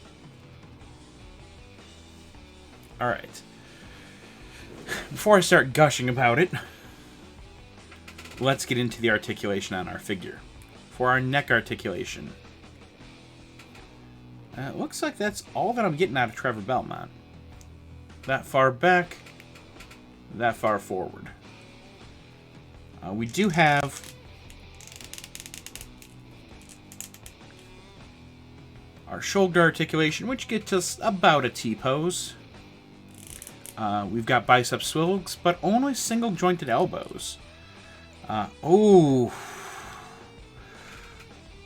Alright. Before I start gushing about it, let's get into the articulation on our figure. For our neck articulation, it looks like that's all that I'm getting out of Trevor Belmont. That far back, that far forward. We do have our shoulder articulation, which gets us about a T-pose. We've got bicep swivels, but only single jointed elbows. Oh,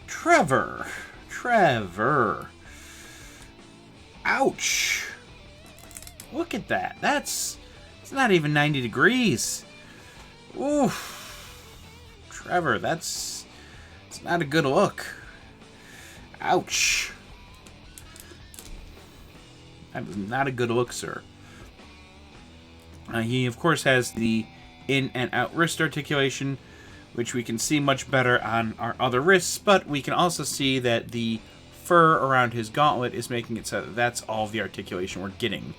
Trevor. Ouch. Look at that. It's not even 90 degrees. Oof. Trevor, it's not a good look. Ouch. That is not a good look, sir. He, of course, has the in and out wrist articulation, which we can see much better on our other wrists, but we can also see that the fur around his gauntlet is making it so that that's all the articulation we're getting.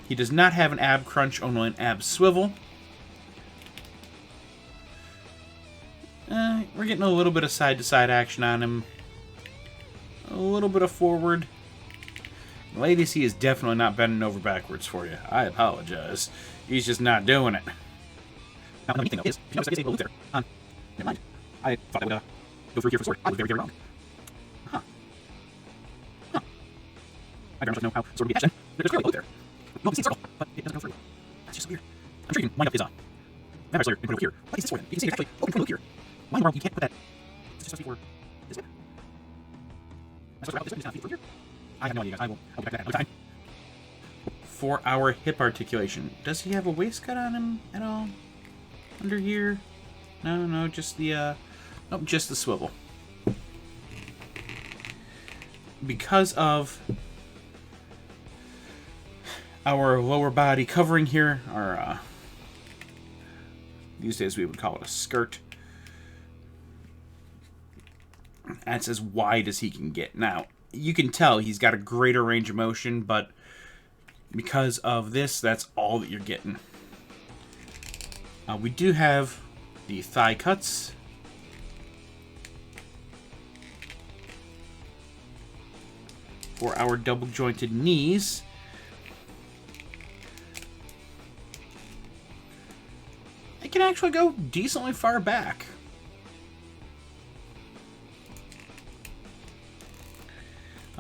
He does not have an ab crunch, only an ab swivel. We're getting a little bit of side-to-side action on him. A little bit of forward. Ladies, he is definitely not bending over backwards for you. I apologize. He's just not doing it. Now, the neat thing is, if you notice I disabled there, never mind. I thought I would Go through here for sword. I was very, very wrong. Huh. Huh. I very much know how sword would be hatched then. There's clearly a boat there. No, I can see a circle, but it doesn't go through. That's just weird. I'm sure you can wind up his Vampire Slayer and put it over here. What is this for then? You can see it's actually open for a loop here. Why in the world you can't put that? Is this just supposed to be for this whip? Am I supposed to route this way? Just not feed through here? I have no idea, guys. I'll get back to that another time. 4-hour hip articulation. Does he have a waistcut on him at all? Under here? No, just the, nope, just the swivel. Because of our lower body covering here, our, these days we would call it a skirt. That's as wide as he can get. Now, you can tell he's got a greater range of motion, but because of this, that's all that you're getting. We do have the thigh cuts. For our double jointed knees. It can actually go decently far back.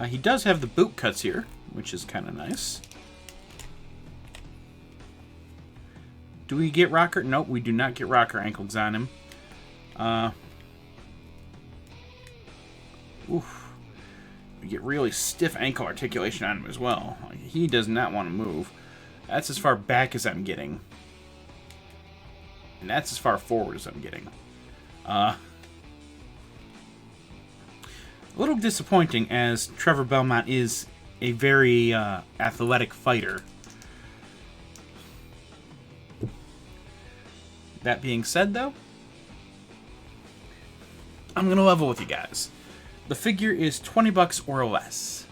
He does have the boot cuts here, which is kind of nice. Do we get rocker? Nope, we do not get rocker ankles on him. Oof. We get really stiff ankle articulation on him as well. He does not want to move. That's as far back as I'm getting. And that's as far forward as I'm getting. A little disappointing, as Trevor Belmont is a very athletic fighter. That being said, though, I'm going to level with you guys. The figure is $20 or less.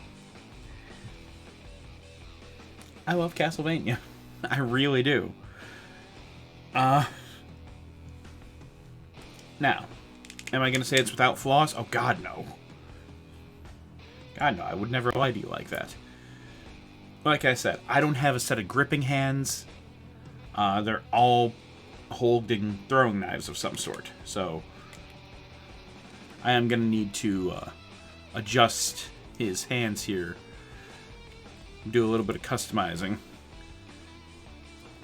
I love Castlevania. I really do. Now, am I going to say it's without flaws? Oh, God, no. God, no. I would never lie to you like that. Like I said, I don't have a set of gripping hands. They're all holding throwing knives of some sort. So, I am going to need to adjust his hands here. Do a little bit of customizing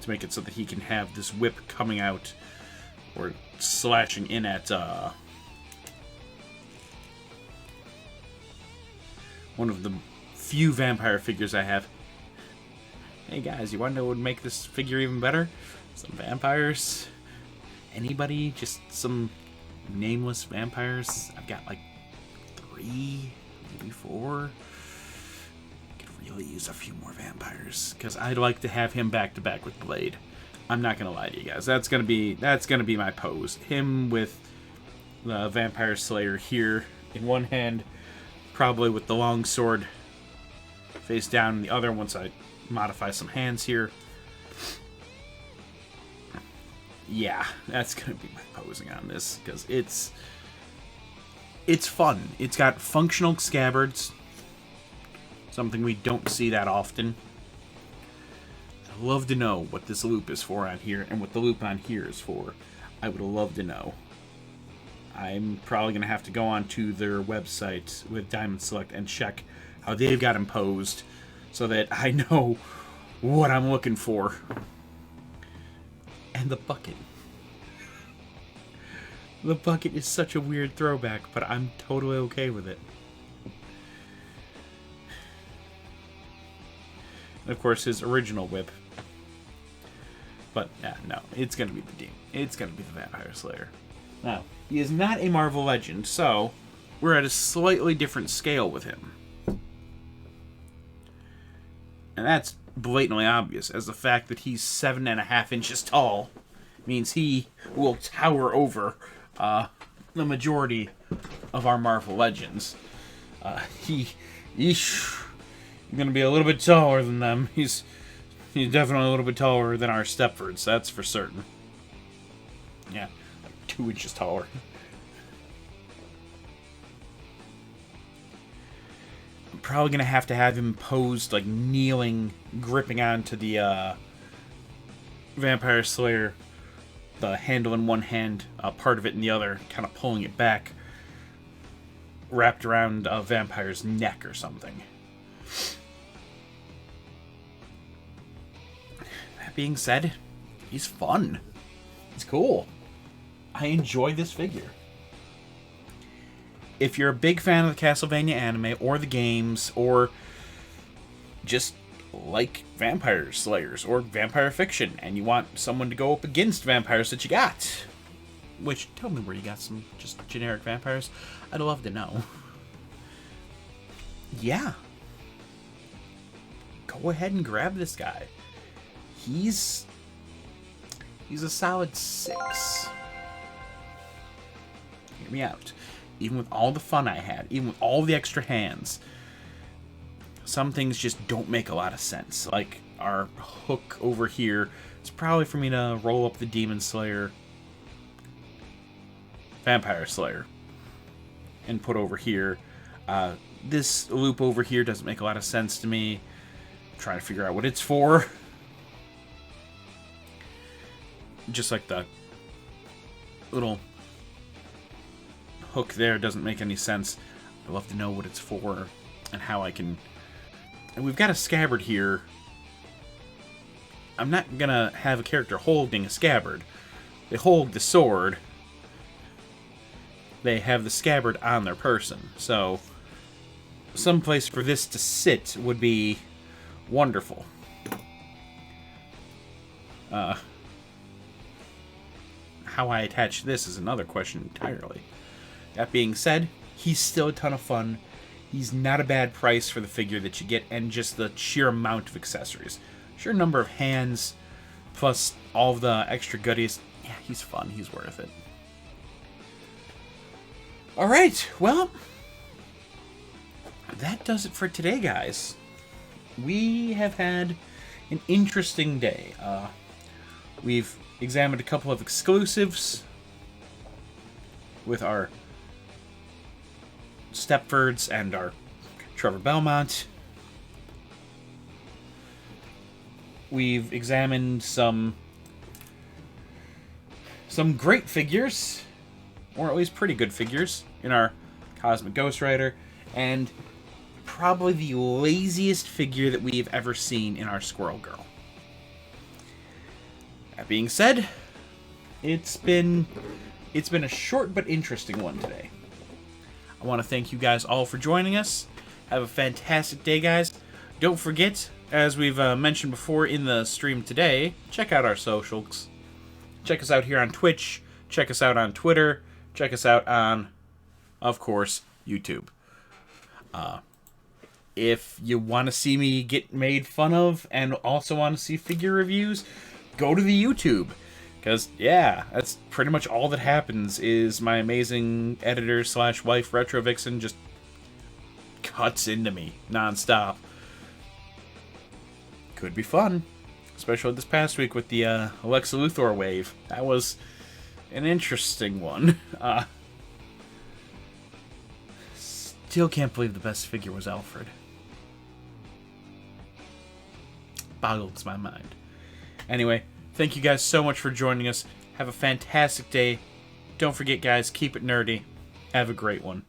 to make it so that he can have this whip coming out or slashing in at one of the few vampire figures I have. Hey guys, you want to know what would make this figure even better? Some vampires? Anybody? Just some nameless vampires? I've got like 3, maybe 4. Could really use a few more vampires, because I'd like to have him back to back with Blade. I'm not gonna lie to you guys. That's gonna be my pose. Him with the Vampire Slayer here in one hand, probably with the long sword face down in the other once I modify some hands here. Yeah, that's gonna be my posing on this, because it's fun. It's got functional scabbards, something we don't see that often. I'd love to know what this loop is for on here, and what the loop on here is for. I would love to know. I'm probably gonna have to go on to their website with Diamond Select and check how they've got them posed, so that I know what I'm looking for. And the bucket. The bucket is such a weird throwback, but I'm totally okay with it. And of course, his original whip. But, no, it's going to be the Demon. It's going to be the Vampire Slayer. Now, he is not a Marvel Legend, so we're at a slightly different scale with him. And that's blatantly obvious, as the fact that he's 7.5 inches tall means he will tower over the majority of our Marvel Legends. He's gonna be a little bit taller than them. He's definitely a little bit taller than our Stepfords, that's for certain. Yeah, like 2 inches taller. I'm probably gonna have to have him posed like kneeling, gripping onto the Vampire Slayer, the handle in one hand, part of it in the other, kind of pulling it back, wrapped around a vampire's neck or something. That being said, he's fun. He's cool. I enjoy this figure. If you're a big fan of the Castlevania anime or the games, or just like vampire slayers or vampire fiction, and you want someone to go up against vampires that you got, which, tell me where you got some just generic vampires. I'd love to know. Yeah. Go ahead and grab this guy. He's a solid 6. Hear me out. Even with all the fun I had, even with all the extra hands, some things just don't make a lot of sense. Like our hook over here, it's probably for me to roll up the Demon Slayer, Vampire Slayer, and put over here. This loop over here doesn't make a lot of sense to me. I'm trying to figure out what it's for. Just like the little hook there doesn't make any sense. I'd love to know what it's for and how I can... And we've got a scabbard here. I'm not gonna have a character holding a scabbard. They hold the sword. They have the scabbard on their person. So, some place for this to sit would be wonderful. How I attach this is another question entirely. That being said, he's still a ton of fun. He's not a bad price for the figure that you get, and just the sheer amount of accessories. Sheer number of hands, plus all of the extra goodies. Yeah, he's fun. He's worth it. Alright, well, that does it for today, guys. We have had an interesting day. We've examined a couple of exclusives with our Stepfords and our Trevor Belmont. We've examined some great figures, or at least pretty good figures, in our Cosmic Ghost Rider, and probably the laziest figure that we've ever seen in our Squirrel Girl. That being said, it's been a short but interesting one today. I want to thank you guys all for joining us. Have a fantastic day, guys. Don't forget, as we've mentioned before in the stream today, check out our socials. Check us out here on Twitch. Check us out on Twitter. Check us out on, of course, YouTube. If you want to see me get made fun of and also want to see figure reviews, go to the YouTube. Because, yeah, that's pretty much all that happens, is my amazing editor/wife Retro Vixen just cuts into me nonstop. Could be fun. Especially this past week with the Alexa Luthor wave. That was an interesting one. Still can't believe the best figure was Alfred. Boggles my mind. Anyway, thank you guys so much for joining us. Have a fantastic day. Don't forget, guys, keep it nerdy. Have a great one.